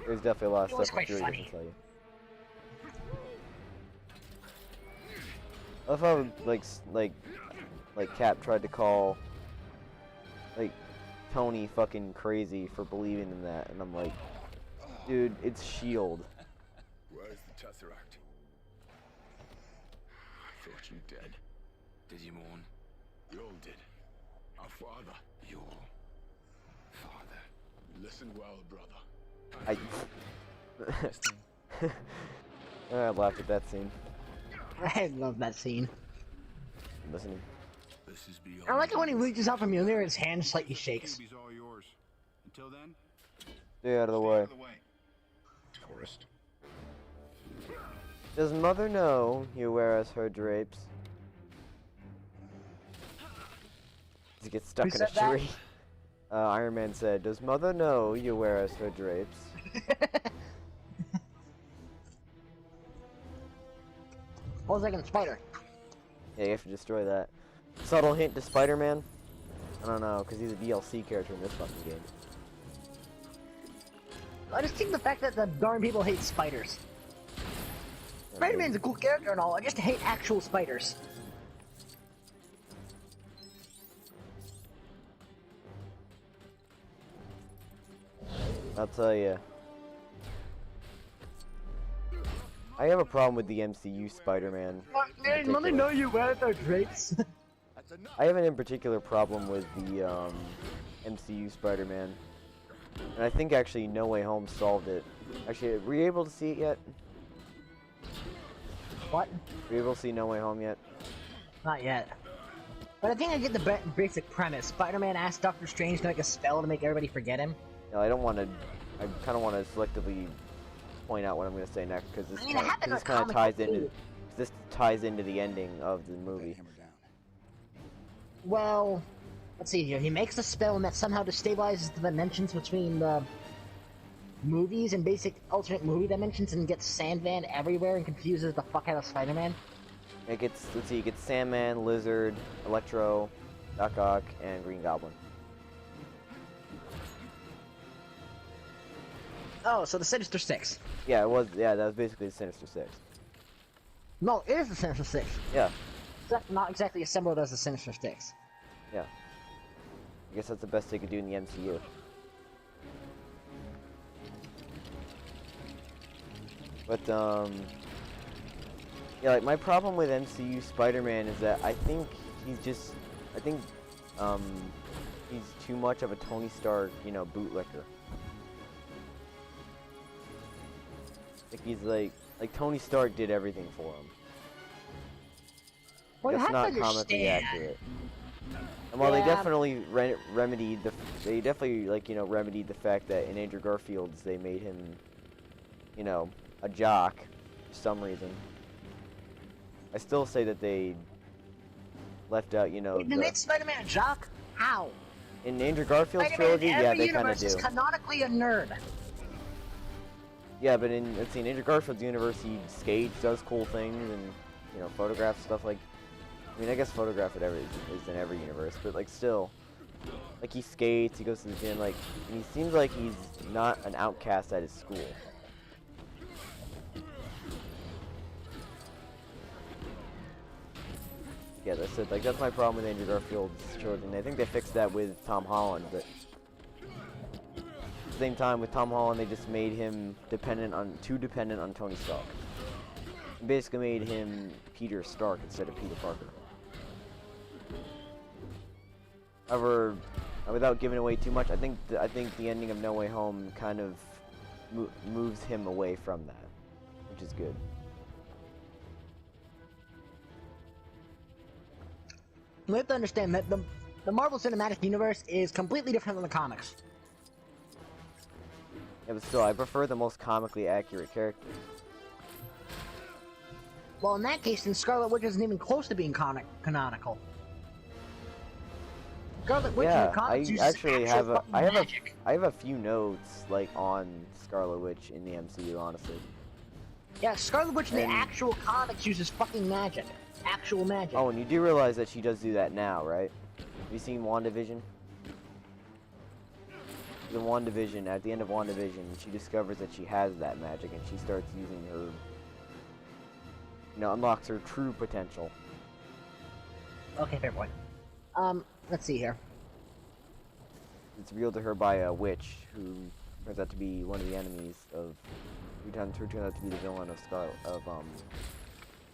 There's definitely a lot of stuff that Fury doesn't tell you. I love how like Cap tried to call like Tony fucking crazy for believing in that, and I'm like, dude, it's S.H.I.E.L.D. Where's the Tesseract? I thought you dead. Did you mourn? You all did. Our father. Your father. Listen well, brother. I laughed at that scene. I love that scene. I'm listening. This is beyond. I like it when he reaches out from Mjolnir and his hand slightly shakes. All yours. Until then, Stay out of the way. tourist. Does Mother know you wear us her drapes? Does he get stuck Who in a said that? tree? Iron Man said, "Does Mother know you wear us her drapes?" Hold a second, Spider. Yeah, you have to destroy that. Subtle hint to Spider-Man? I don't know, because he's a DLC character in this fucking game. I just think the fact that the darn people hate spiders. Spider-Man's a cool character and all, I just hate actual spiders. I'll tell you. I have a problem with the MCU Spider-Man. Man, let me know you wear their drapes. I have an in particular problem with the MCU Spider-Man. And I think actually No Way Home solved it. Actually, were you able to see it yet? What? Were you able to see No Way Home yet? Not yet. But I think I get the basic premise. Spider-Man asked Doctor Strange to make a spell to make everybody forget him. No, I don't want to. I kind of want to selectively point out what I'm going to say next because this kind of ties into. This ties into the ending of the movie. Well, let's see here. He makes a spell and that somehow destabilizes the dimensions between the movies and basic alternate movie dimensions and gets Sandman everywhere and confuses the fuck out of Spider-Man. It gets, let's see, it gets Sandman, Lizard, Electro, Doc Ock, and Green Goblin. Oh, so the Sinister Six. Yeah, it was. Yeah, that was basically the Sinister Six. No, it is the Sinister Six. Yeah. Except not exactly assembled as the Sinister Six. Yeah. I guess that's the best they could do in the MCU. But yeah, like my problem with MCU Spider-Man is that I think he's too much of a Tony Stark, you know, bootlicker. Like he's like Tony Stark did everything for him. Well, you That's have not to comically understand. accurate. And while they Yeah. definitely remedied they definitely like, you know, remedied the fact that in Andrew Garfield's they made him, you know, a jock for some reason. I still say that they left out, you know, Wait, they made Spider-Man a jock? How? in Andrew Garfield's Spider-Man trilogy, in yeah, every they kind of universe is do. canonically a nerd. Yeah, but in Andrew Garfield's universe, he skates, does cool things, and, you know, photographs stuff like. I mean, I guess photograph it is in every universe, but like still, like he skates, he goes to the gym, like, and he seems like he's not an outcast at his school. Yeah, that's it. Like that's my problem with Andrew Garfield's trilogy. And I think they fixed that with Tom Holland, but at the same time with Tom Holland, they just made him too dependent on Tony Stark. Basically made him Peter Stark instead of Peter Parker. However, without giving away too much, I think the ending of No Way Home kind of moves him away from that, which is good. You have to understand that the Marvel Cinematic Universe is completely different than the comics. Yeah, but still, I prefer the most comically accurate characters. Well, in that case, then Scarlet Witch isn't even close to being canonical. Scarlet Witch in Yeah, the comics I uses actually actual have fucking I magic. have a few notes like on Scarlet Witch in the MCU, honestly. Yeah, Scarlet Witch in the And- actual comics uses fucking magic. Actual magic. Oh, and you do realize that she does do that now, right? Have you seen WandaVision? In WandaVision, at the end of WandaVision, she discovers that she has that magic, and she starts using her, you know, unlocks her true potential. Okay, fair point. Let's see here. It's revealed to her by a witch who turns out to be one of the enemies of, who turns out to be the villain of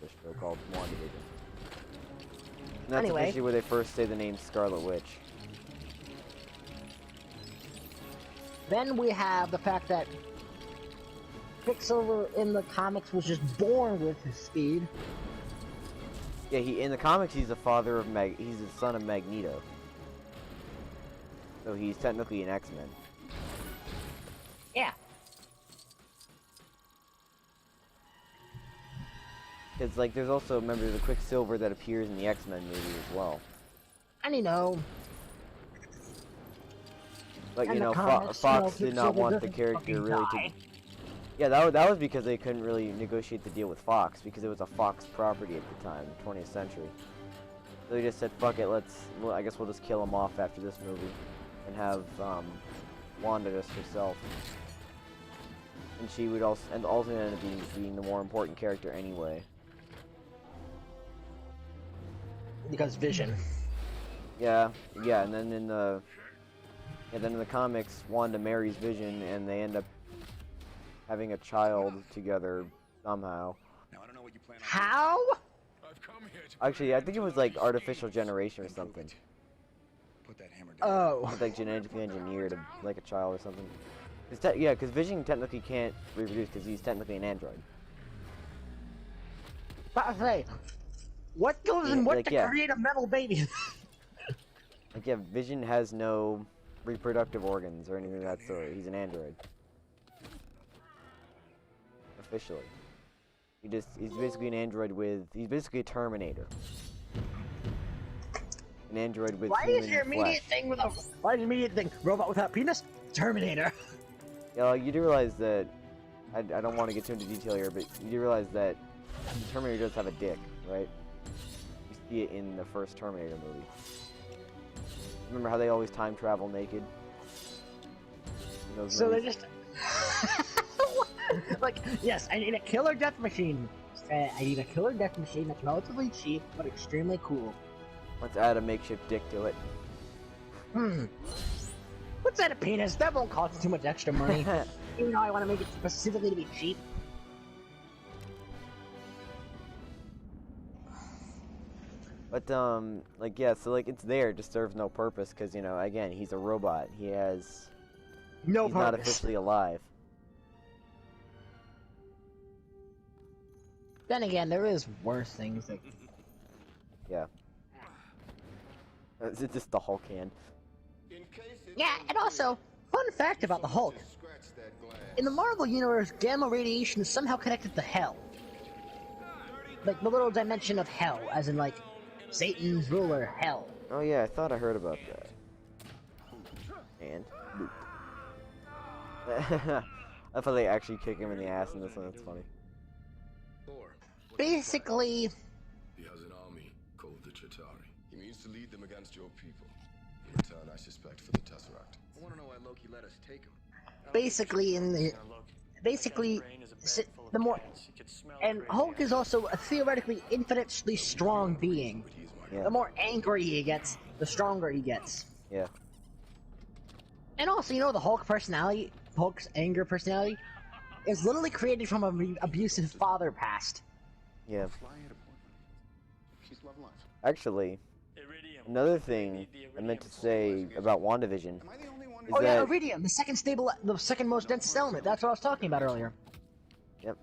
this show called WandaVision. And that's Anyway. officially where they first say the name Scarlet Witch. Then we have the fact that Quicksilver in the comics was just born with his speed. Yeah, in the comics he's the father of he's the son of Magneto. So he's technically an X-Men. Yeah. Because like there's also members of the Quicksilver that appears in the X-Men movie as well. And you know. But And you the know, comics, Fox you know, did not Quicksilver want the doesn't character fucking really die. to. Yeah, that was because they couldn't really negotiate the deal with Fox because it was a Fox property at the time, 20th century. So they just said, "Fuck it, I guess we'll just kill him off after this movie, and have Wanda just herself." And she would also end up being the more important character anyway. Because Vision. Yeah, and then in the comics, Wanda marries Vision, and they end up having a child together somehow. How? Actually, I think it was like artificial generation or something. Oh. It's like genetically engineered, like a child or something. Because Vision technically can't reproduce because he's technically an android. But I say, what goes in what like, to yeah. create a metal baby? Like, yeah, Vision has no reproductive organs or anything of that sort. He's an android. Officially. He's basically an android he's basically a Terminator. An android with Why human is your immediate flesh. thing why is your immediate thing? Robot without penis? Terminator. Yeah, like, you do realize that, I don't want to get too into detail here, but you do realize that the Terminator does have a dick, right? You see it in the first Terminator movie. Remember how they always time travel naked? In those So they movies? just Like, yes, I need a killer death machine. I need a killer death machine that's relatively cheap, but extremely cool. Let's add a makeshift dick to it. Let's add a penis. That won't cost too much extra money. Even though I want to make it specifically to be cheap. But, like, yeah, so, like, it's there, it just serves no purpose, because, you know, again, he's a robot. He has... he's not officially alive. Then again, there is worse things that... Yeah. Is it just the Hulk hand? Yeah, and also, fun fact about the Hulk. In the Marvel Universe, gamma radiation is somehow connected to hell. Like, the little dimension of hell, as in, like, Satan's ruler, hell. Oh yeah, I thought I heard about that. And... I thought they actually kick him in the ass in this one, that's funny. Basically... He has an army called the Chitauri. He means to lead them against your people. In return, I suspect, for the Tesseract. I want to know why Loki let us take him. Basically, the more... And Hulk is also a theoretically infinitely strong being. Yeah. The more angry he gets, the stronger he gets. Yeah. And also, you know, the Hulk personality, Hulk's anger personality, is literally created from an abusive father past. Yeah. Actually, another thing I meant to say about WandaVision is Oh that... yeah, Iridium, the second most dense element. That's what I was talking about earlier. Yep.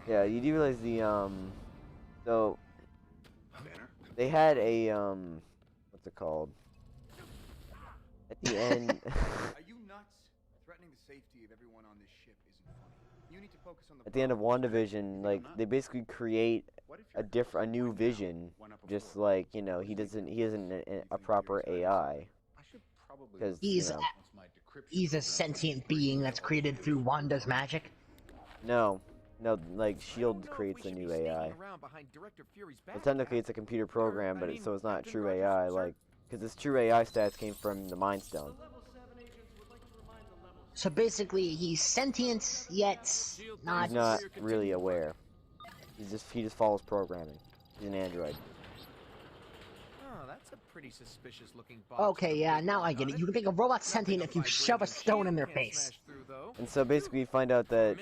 Yeah, you do realize the, so... They had a, what's it called? At the end... Are you nuts? Threatening the safety of everyone on this ship isn't funny. You need to focus on the... At the end of WandaVision, like, they basically create a new Vision, just like, you know, he isn't a proper AI. Because, He's a sentient being that's created through Wanda's magic. No, like S.H.I.E.L.D. creates a new AI. Well, technically it's a computer program, but so it's not true AI, like, because its true AI stats came from the Mind Stone. So basically, he's sentient, yet not... He's not really aware. He just follows programming. He's an android. Oh, that's a pretty suspicious looking box. Okay, yeah, now I get it. You can make a robot sentient if you shove a stone in their face. And so basically you find out that...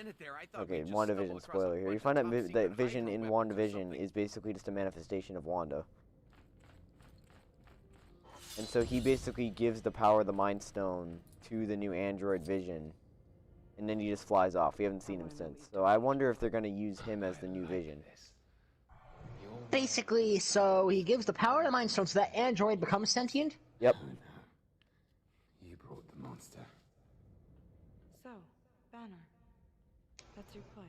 Okay, WandaVision spoiler here. You find out that Vision in WandaVision is basically just a manifestation of Wanda. And so he basically gives the power of the Mind Stone to the new android Vision. And then he just flies off. We haven't seen him since. So I wonder if they're going to use him as the new Vision. Basically, so he gives the power of the Mind Stone so that android becomes sentient? Yep. You brought the monster. So, Banner, that's your play.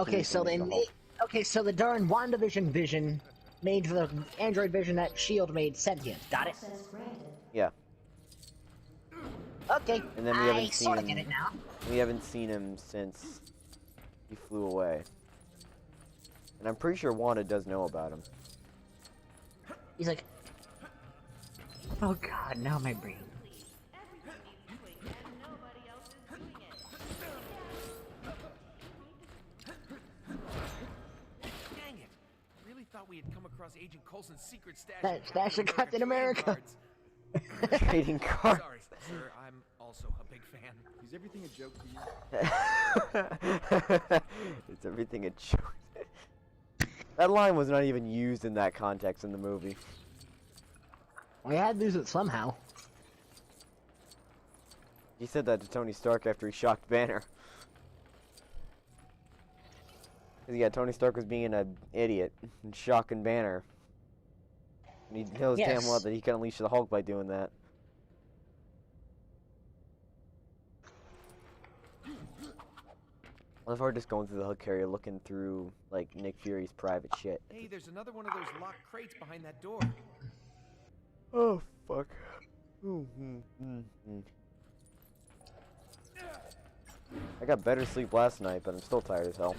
Okay, so they made... Okay, so the darn WandaVision Vision made the android Vision that S.H.I.E.L.D. made sentient. Got it? Yeah. Okay, And then I sort of get it now. We haven't seen him since he flew away. And I'm pretty sure Wanda does know about him. He's like... Oh god, now my brain. Dang it! Really thought we had come across Agent Coulson's secret stash. That stash of Captain America. Trading cards. Sorry, sir. I'm also a big fan. Is everything a joke to you? It's everything a joke. That line was not even used in that context in the movie. We had to use it somehow. He said that to Tony Stark after he shocked Banner. Cause yeah, Tony Stark was being an idiot and shocking Banner. And he knows damn well that he can unleash the Hulk by doing that. I love how we're just going through the Hulk carrier looking through, like, Nick Fury's private shit. Hey, there's another one of those locked crates behind that door. Oh, fuck. I got better sleep last night, but I'm still tired as hell.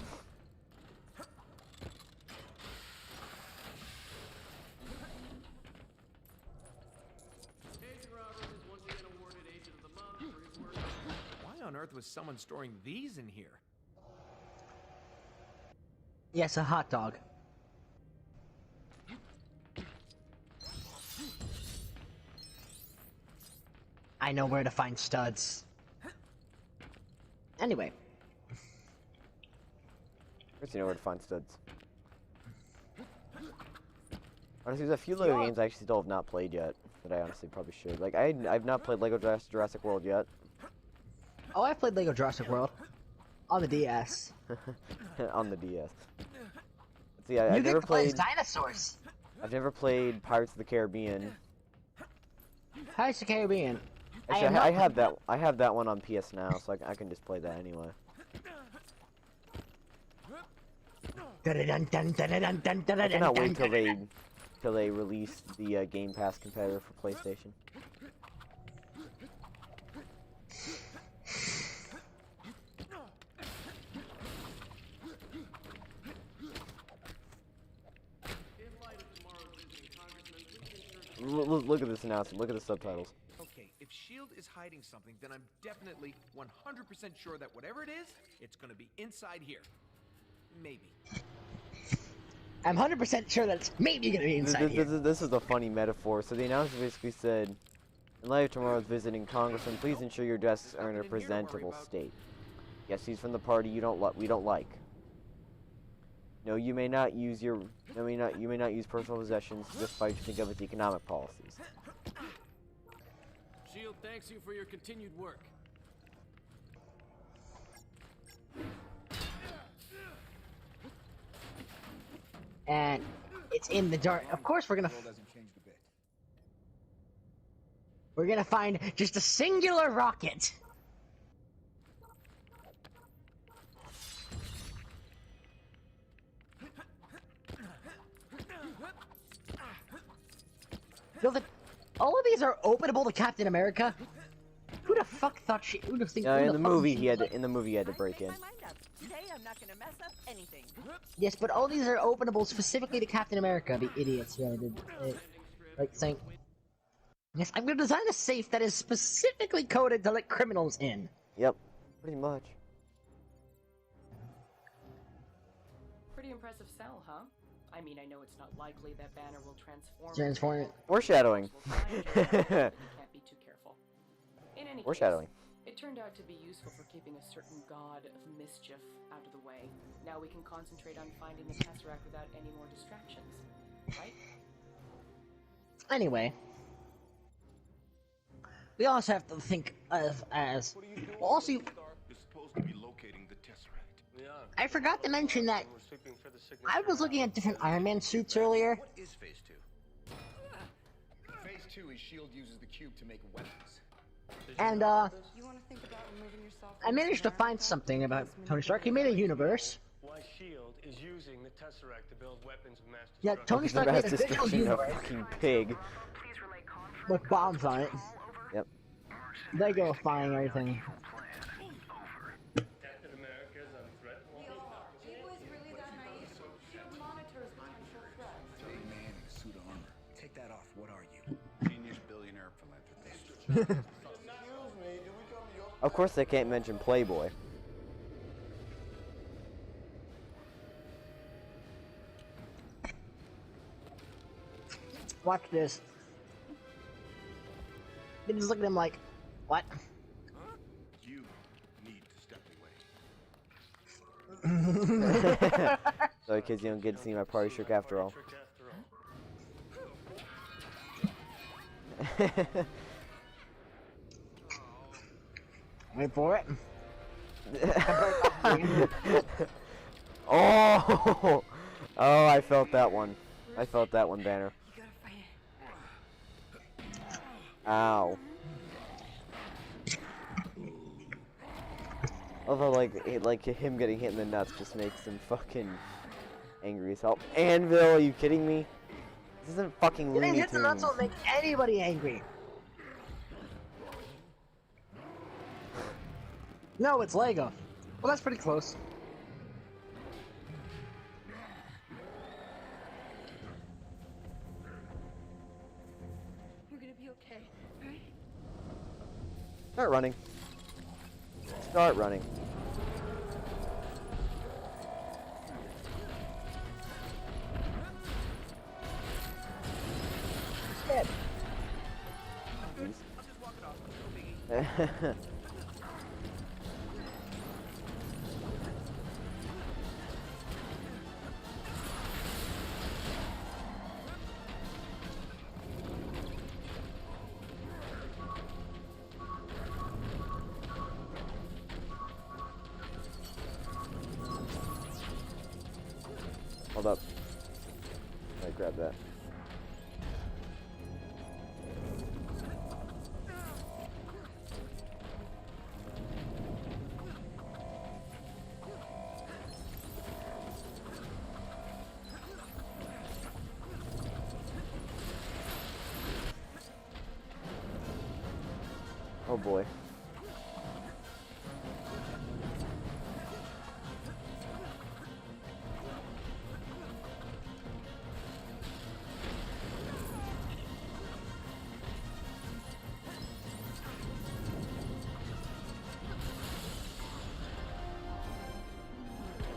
on earth was someone storing these in here? Yes, a hot dog. I know where to find studs. Anyway. Of course you know where to find studs. Honestly, there's a few Lego games I actually still have not played yet that I honestly probably should. Like, I've not played Lego Jurassic World yet. Oh, I've played Lego Jurassic World. On the DS. On the DS. See, I've never played dinosaurs. I've never played Pirates of the Caribbean. Pirates of the Caribbean. Actually, I have that. I have that one on PS Now, so I can just play that anyway. I cannot wait till they release the Game Pass competitor for PlayStation. Look at this announcement. Look at the subtitles. Okay, if S.H.I.E.L.D. is hiding something, then I'm definitely 100% sure that whatever it is, it's gonna be inside here. Maybe. I'm 100% sure that it's maybe gonna be inside here. This is a funny metaphor. So the announcement basically said, in light of tomorrow's visiting congressman, please ensure your desks are in a presentable state. Yes, he's from the party we don't like. No, you may not use you may not use personal possessions to justify what you think of its economic policies. S.H.I.E.L.D. thanks you for your continued work. And it's in the dark. Of course, we're gonna find just a singular rocket. Feel that all of these are openable to Captain America. Who the fuck thought she? Who the think? In the movie, he had to break in. Today I'm not gonna mess up anything. Yes, but all these are openable specifically to Captain America. The idiots who did it. Like saying, yes, I'm gonna design a safe that is specifically coded to let criminals in. Yep, pretty much. Pretty impressive cell, huh? I mean, I know it's not likely that Banner will transform. Transform it. Foreshadowing. You can't be too careful. In any Foreshadowing. case, it turned out to be useful for keeping a certain god of mischief out of the way. Now we can concentrate on finding the Tesseract without any more distractions, right? Anyway, we also have to think of as also. You're supposed to be locating the Tesseract. I forgot to mention that I was looking at different Iron Man suits earlier. What is Phase 2? Phase 2 is S.H.I.E.L.D. uses the cube to make weapons. And You want to think about removing yourself I managed to find something about Tony Stark. He made a universe. Why S.H.I.E.L.D. is using the Tesseract to build weapons of mass Yeah, Tony Stark made a visual A universe fucking pig. with bombs on it. Yep. Legifying everything. Captain America's unthreatenable. A man in a suit of armor. Take that off. What are you? Genius billionaire philanthropist. Of course, they can't mention Playboy. Watch this. They just look at him like, what? You need to step away. Sorry, kids, you don't get to see my party trick after all. Wait for it. Oh! Oh, I felt that one. I felt that one, Banner. Ow. Although, like him getting hit in the nuts just makes him fucking angry as hell. Anvil, are you kidding me? This isn't fucking Looney Getting hit in the Tunes. nuts will make anybody angry. No, it's Lego. Well, that's pretty close. You're gonna be okay, right? Start running. Start running. Dead. Hold up. I grab that. Oh boy.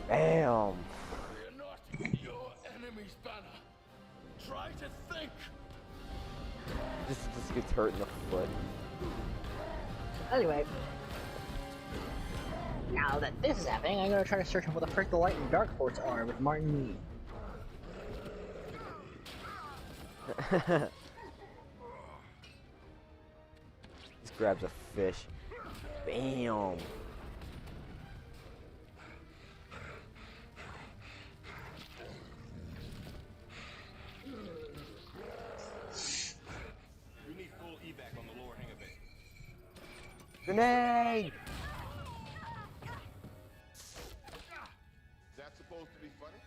Bam! We're not your enemy's banner. Try to think. Just gets hurt in the foot. Anyway, now that this is happening, I'm gonna try to search for what the frick the light and dark ports are with Martin Lee. Just grabs a fish. Bam! We need full evac on the lower hangar bay. Grenade! Is that supposed to be funny?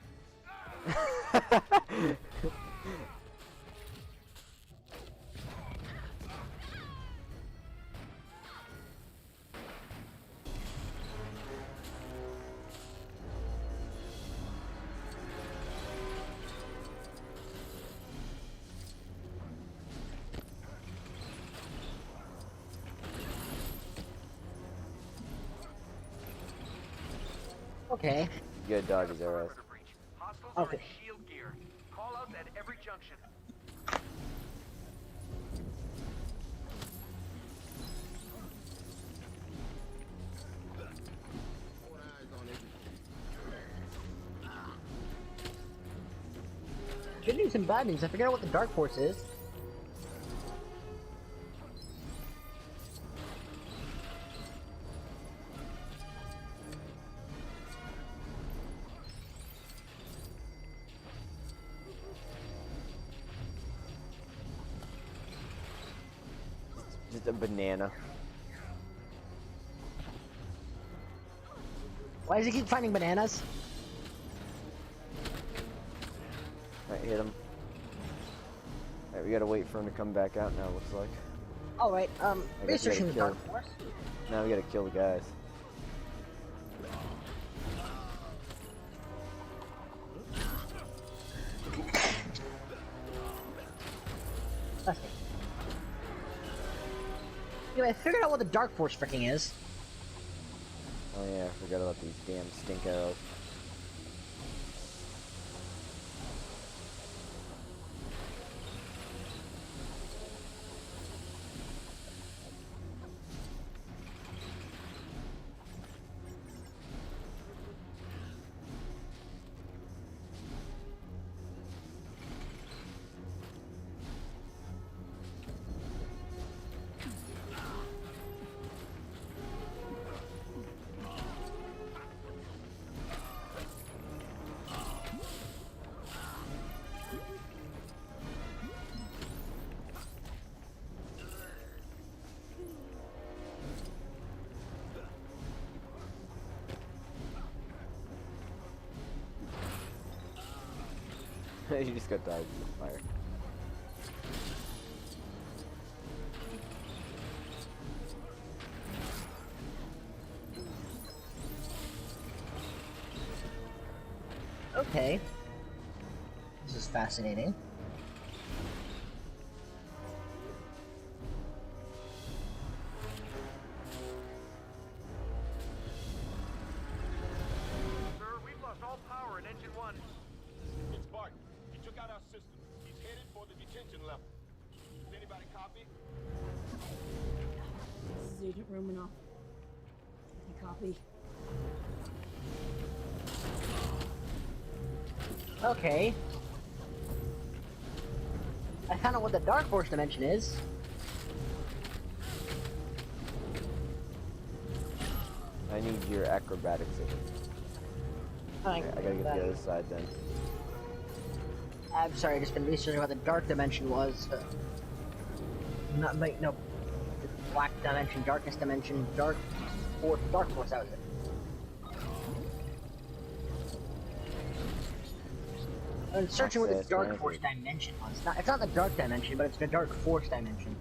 Okay. Good dog his arrows. Okay. Shield gear. Call outs at every junction. Good news and bad news. I figured out what the dark force is. Just a banana. Why does he keep finding bananas? Alright, hit him. Alright, we gotta wait for him to come back out now, looks like. Alright, I guess we researching the gotta dark kill. force. Now we gotta kill the guys. Let's see. Anyway, I figured out what the dark force freaking is. Oh yeah, I forgot about these damn stink arrows. You just got died in the fire. Okay. This is fascinating. Engine 1. It's Bart. He took out our system. He's headed for the detention level. Does anybody copy? This is Agent Romanoff. I copy. Okay. I found out what the Dark Force dimension is. I need your acrobatics again. Alright, Okay, I gotta get the other side then. I'm sorry, I just been researching what the Dark Dimension was. Not like no, the Black Dimension, Darkness Dimension, Dark Force, that was it. I'm searching what the Dark Force dimension was. It's not the Dark Dimension, but it's the Dark Force dimension.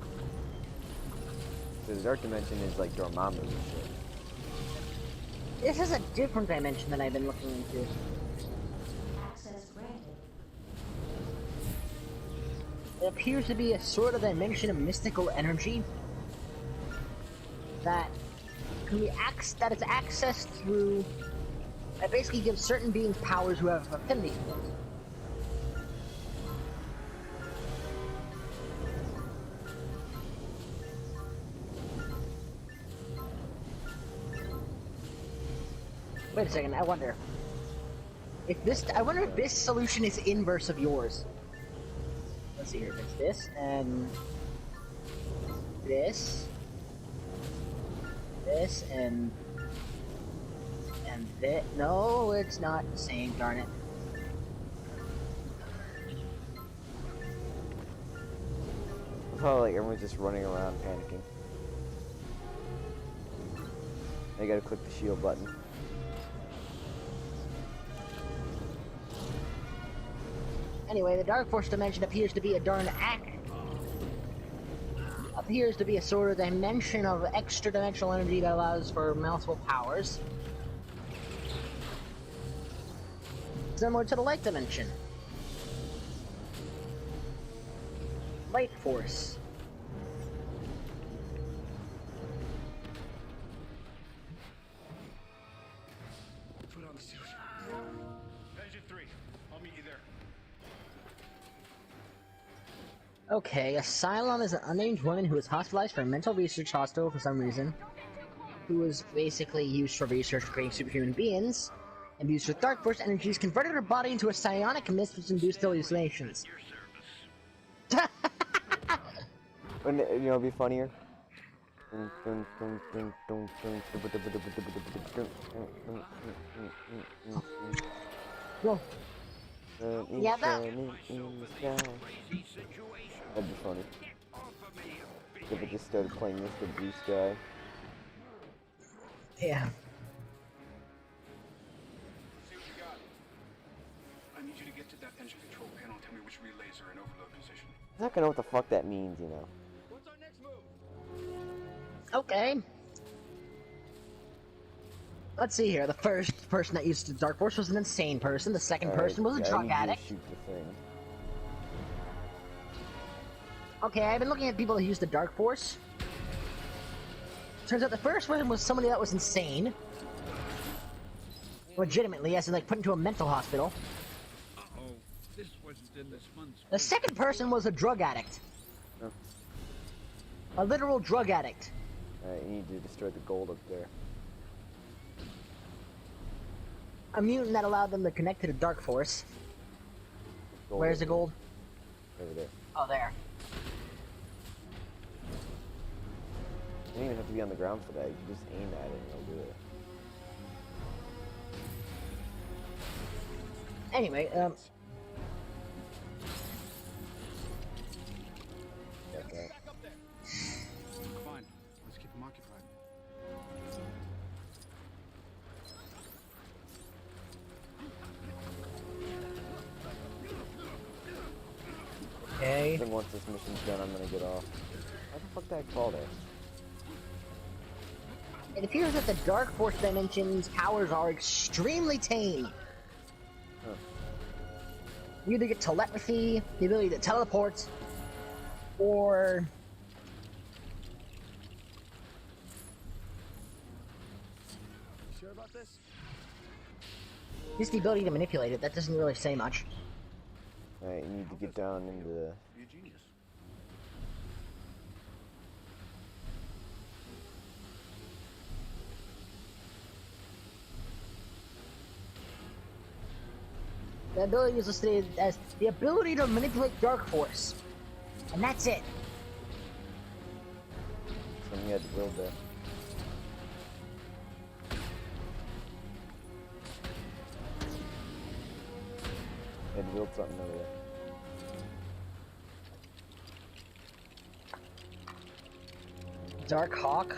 So the Dark Dimension is like Dormammu and shit. This is a different dimension than I've been looking into. Access granted. It appears to be a sort of dimension of mystical energy that can be that is accessed through. That basically gives certain beings powers who have affinity to it. Wait a second, I wonder if this solution is inverse of yours. Let's see here, there's this, and this, and this. No, it's not the same, darn it. Oh, like everyone's just running around panicking. I gotta click the shield button. Anyway, the Dark Force dimension appears to be a sort of dimension of extra-dimensional energy that allows for multiple powers. Similar to the Light Dimension. Light Force. Put on the suit. Engine 3. I'll meet you there. Okay, Asylum is an unnamed woman who was hospitalized for a mental research hospital for some reason, who was basically used for research creating superhuman beings, and used her Dark Force energies, converted her body into a psionic mist which induced hallucinations. Wouldn't it, you know, be funnier? Whoa. Yeah, that... That'd be funny. If it just started playing Mr. Blue Sky. Yeah. See what you got. I need you to get to that engine control panel and tell me which relays are in overload position. I'm not gonna know what the fuck that means, you know. What's our next move? Okay. Let's see here. The first person that used the Dark Force was an insane person. The second person was a drug addict. Shoot the thing. Okay, I've been looking at people that use the Dark Force. Turns out the first one was somebody that was insane. Legitimately, as in like put into a mental hospital. Uh-oh, this wasn't in this month's... The second person was a drug addict. Oh. A literal drug addict. Alright, you need to destroy the gold up there. A mutant that allowed them to connect to the Dark Force. Gold. Where's the gold? Over there. Oh, there. You don't even have to be on the ground for that. You can just aim at it and it'll do it. Anyway, Okay. Fine. Let's keep them occupied. Okay. I think once this mission's done, I'm gonna get off. How the fuck did I fall there? It appears that the Dark Force Dimension's powers are extremely tame. Huh. You either get telepathy, the ability to teleport, or... You sure about this? Just the ability to manipulate it. That doesn't really say much. Alright, you need to get down into the... Be a genius. The ability is listed as the ability to manipulate Dark Force. And that's it. Something you had to build there. You had to build something over there. Dark Hawk.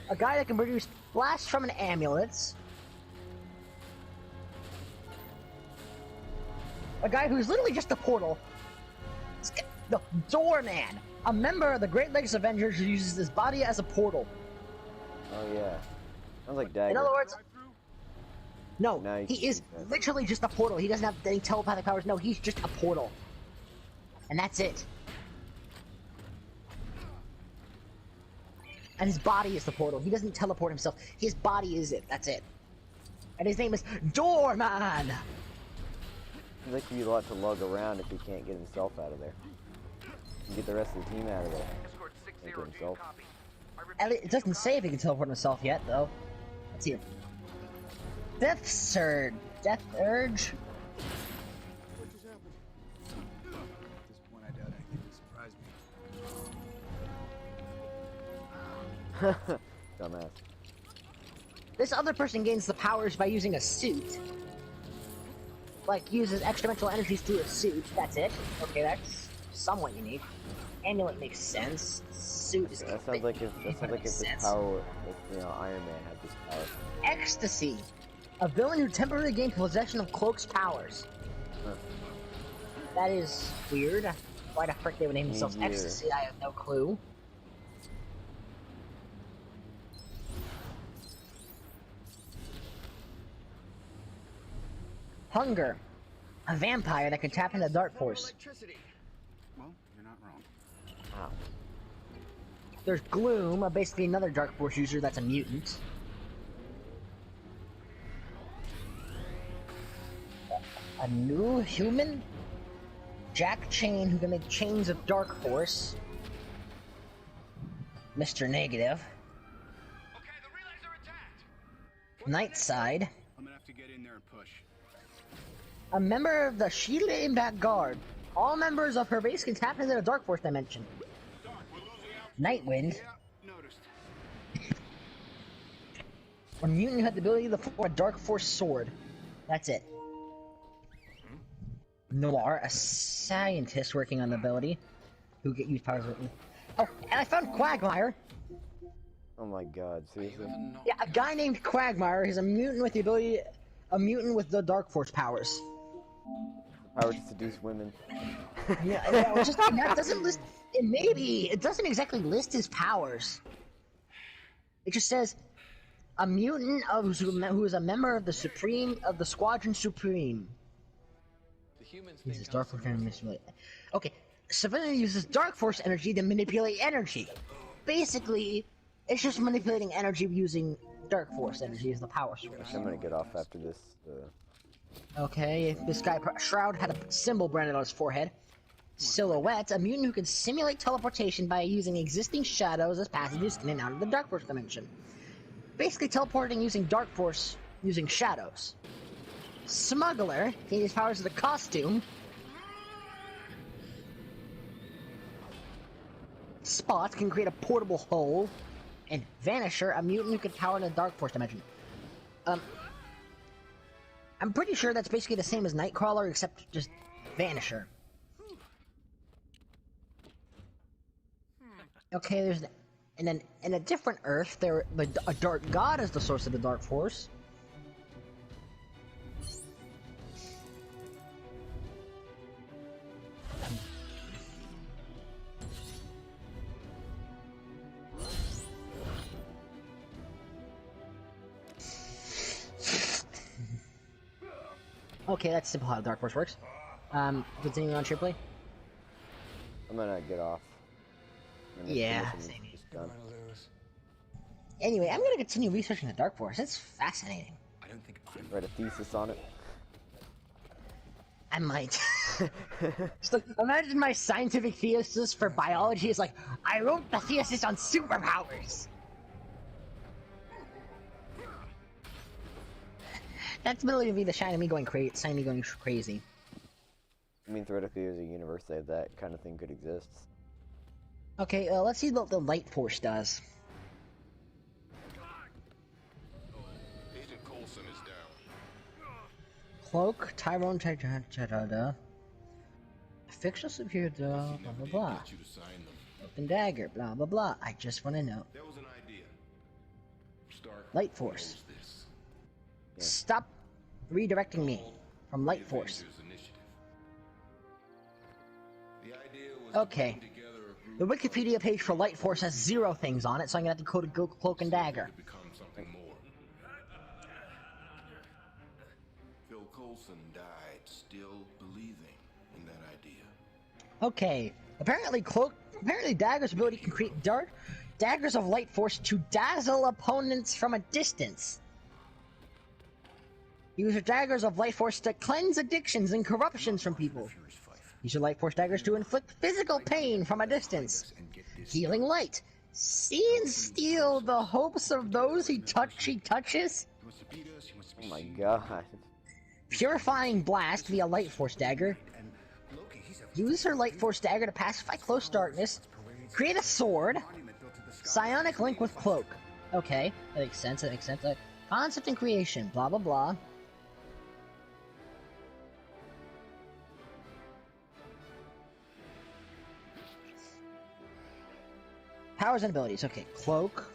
A guy that can produce blasts from an amulet. A guy who's literally just a portal. The Doorman, a member of the Great Lakes Avengers who uses his body as a portal. Oh yeah. Sounds like Dagger. In other words, no, Now you he can is do that. literally just a portal. He doesn't have any telepathic powers. No, he's just a portal. And that's it. And his body is the portal. He doesn't teleport himself. His body is it. That's it. And his name is Doorman. Seems like he'd be a lot to lug around if he can't get himself out of there. And get the rest of the team out of there. Can't get himself. It doesn't say if he can teleport himself yet, though. Let's see. Death Surge. Death Urge. What just happened? At this point, I doubt anything will surprise me. Dumbass. This other person gains the powers by using a suit. Like, uses extra-dimensional energies through a suit. That's it. Okay, that's somewhat unique. Amulet makes sense. Suit is... That sounds like if this power, if, Iron Man had this power. Ecstasy. A villain who temporarily gains possession of Cloak's powers. Huh. That is weird. Why the frick they would name themselves Easier. Ecstasy, I have no clue. Hunger. A vampire that can tap into Dark Force. Well, you're not wrong. Wow. There's Gloom, basically another Dark Force user that's a mutant. A new human? Jack Chain, who can make chains of Dark Force. Mr. Negative. Nightside. I'm gonna have to get in there and push. A member of the Shield Impact Guard. All members of her base can tap into the Dark Force dimension. Nightwind. A mutant who had the ability to form a Dark Force sword. That's it. Noir, a scientist working on the ability, who get used powers. Oh, and I found Quagmire. Oh my god, seriously? Yeah, a guy named Quagmire. He's a mutant with the ability, a mutant with the Dark Force powers. The power to seduce women. Yeah, it's just that doesn't list. It doesn't exactly list his powers. It just says a mutant who is a member of the Squadron Supreme. Uses Dark Force energy to manipulate. Okay, civilian uses Dark Force energy to manipulate energy. Basically, it's just manipulating energy using Dark Force energy as the power source. I'm gonna get off after this. Okay, this guy Shroud had a symbol branded on his forehead. Silhouette, a mutant who can simulate teleportation by using existing shadows as passages in and out of the Dark Force dimension. Basically, teleporting using Dark Force using shadows. Smuggler, gains his powers as a costume. Spot can create a portable hole. And Vanisher, a mutant who can power in the Dark Force dimension. I'm pretty sure that's basically the same as Nightcrawler, except just Vanisher. Okay, there's... And then, in a different Earth, a Dark God is the source of the Dark Force. Okay, that's simple how Dark Force works. Continuing on Triple. I'm gonna get off. Yeah. Just done. Anyway, I'm gonna continue researching the Dark Force. It's fascinating. I don't think Write a thesis on it. I might. Just like, imagine my scientific thesis for biology is like, I wrote the thesis on superpowers. That's literally gonna be the shine of me going crazy. I mean, theoretically, there's a universe that kind of thing could exist. Okay, let's see what the Light Force does. Agent Coulson is down. Cloak, Tyrone, Chadada. Fictional superior, blah blah blah. Open dagger, blah blah blah. I just want to know. There was an idea. Stark Light Force. knows this. Stop redirecting me from Light Force. The idea was Okay. The Wikipedia page for Light Force has 0 things on it, so I'm gonna have to go to Cloak and Dagger. become something more. Phil Coulson died still believing in that idea. Okay. Apparently Dagger's ability can create daggers of Light Force to dazzle opponents from a distance. Use your daggers of Light Force to cleanse addictions and corruptions from people. Use your Light Force daggers to inflict physical pain from a distance. Healing Light. See and steal the hopes of those he touches. Oh my god. Purifying Blast via Light Force dagger. Use her Light Force dagger to pacify close darkness. Create a sword. Psionic link with cloak. Okay, that makes sense. Concept and creation. Blah blah blah. Powers and abilities. Okay, cloak.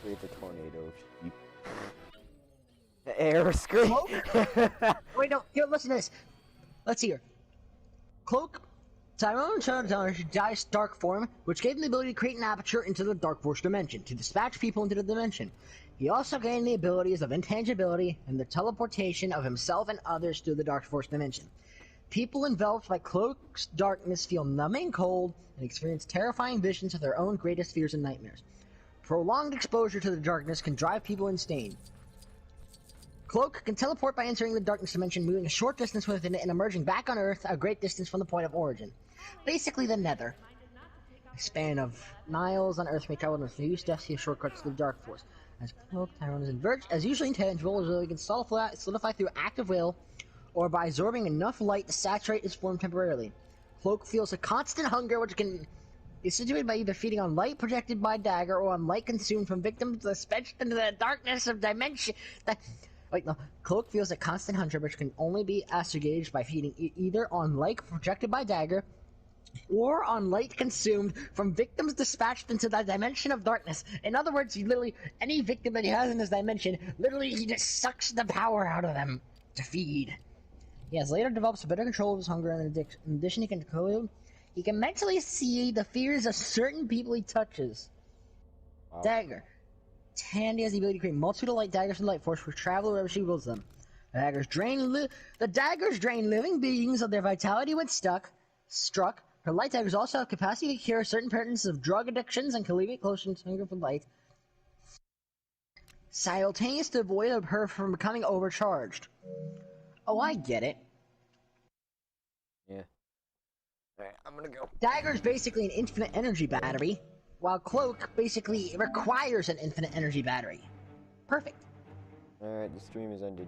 Create the tornado. The air screen. Wait, no. Here, listen to this. Let's hear. Cloak. Tyrone Shadow's Dice Dark form, which gave him the ability to create an aperture into the Dark Force dimension, to dispatch people into the dimension. He also gained the abilities of intangibility and the teleportation of himself and others to the Dark Force dimension. People enveloped by Cloak's darkness feel numbing cold and experience terrifying visions of their own greatest fears and nightmares. Prolonged exposure to the darkness can drive people insane. Cloak can teleport by entering the darkness dimension, moving a short distance within it and emerging back on Earth a great distance from the point of origin. Basically the Nether. A span of miles on Earth may travel with few steps via shortcuts to the Dark Force. As Cloak, Tyrone is as usually intangible, as he can solidify through active will, or by absorbing enough light to saturate his form temporarily. Cloak feels a constant hunger, which can be situated by either feeding on light projected by dagger or on light consumed from victims dispatched into the darkness of dimension. Cloak feels a constant hunger, which can only be assuaged by feeding either on light projected by dagger or on light consumed from victims dispatched into the dimension of darkness. In other words, any victim that he has in this dimension, he just sucks the power out of them to feed. He has later develops a better control of his hunger, and in addition, he can mentally see the fears of certain people he touches. Wow. Dagger. Tandy has the ability to create multitude of light daggers from Light Force, which travel wherever she wields them. The daggers drain living beings of their vitality when struck. Her light daggers also have capacity to cure certain patterns of drug addictions and can alleviate close hunger for light, simultaneous to avoid her from becoming overcharged. Oh, I get it. Yeah. Alright, I'm gonna go. Dagger is basically an infinite energy battery, while Cloak basically requires an infinite energy battery. Perfect. Alright, the stream has ended.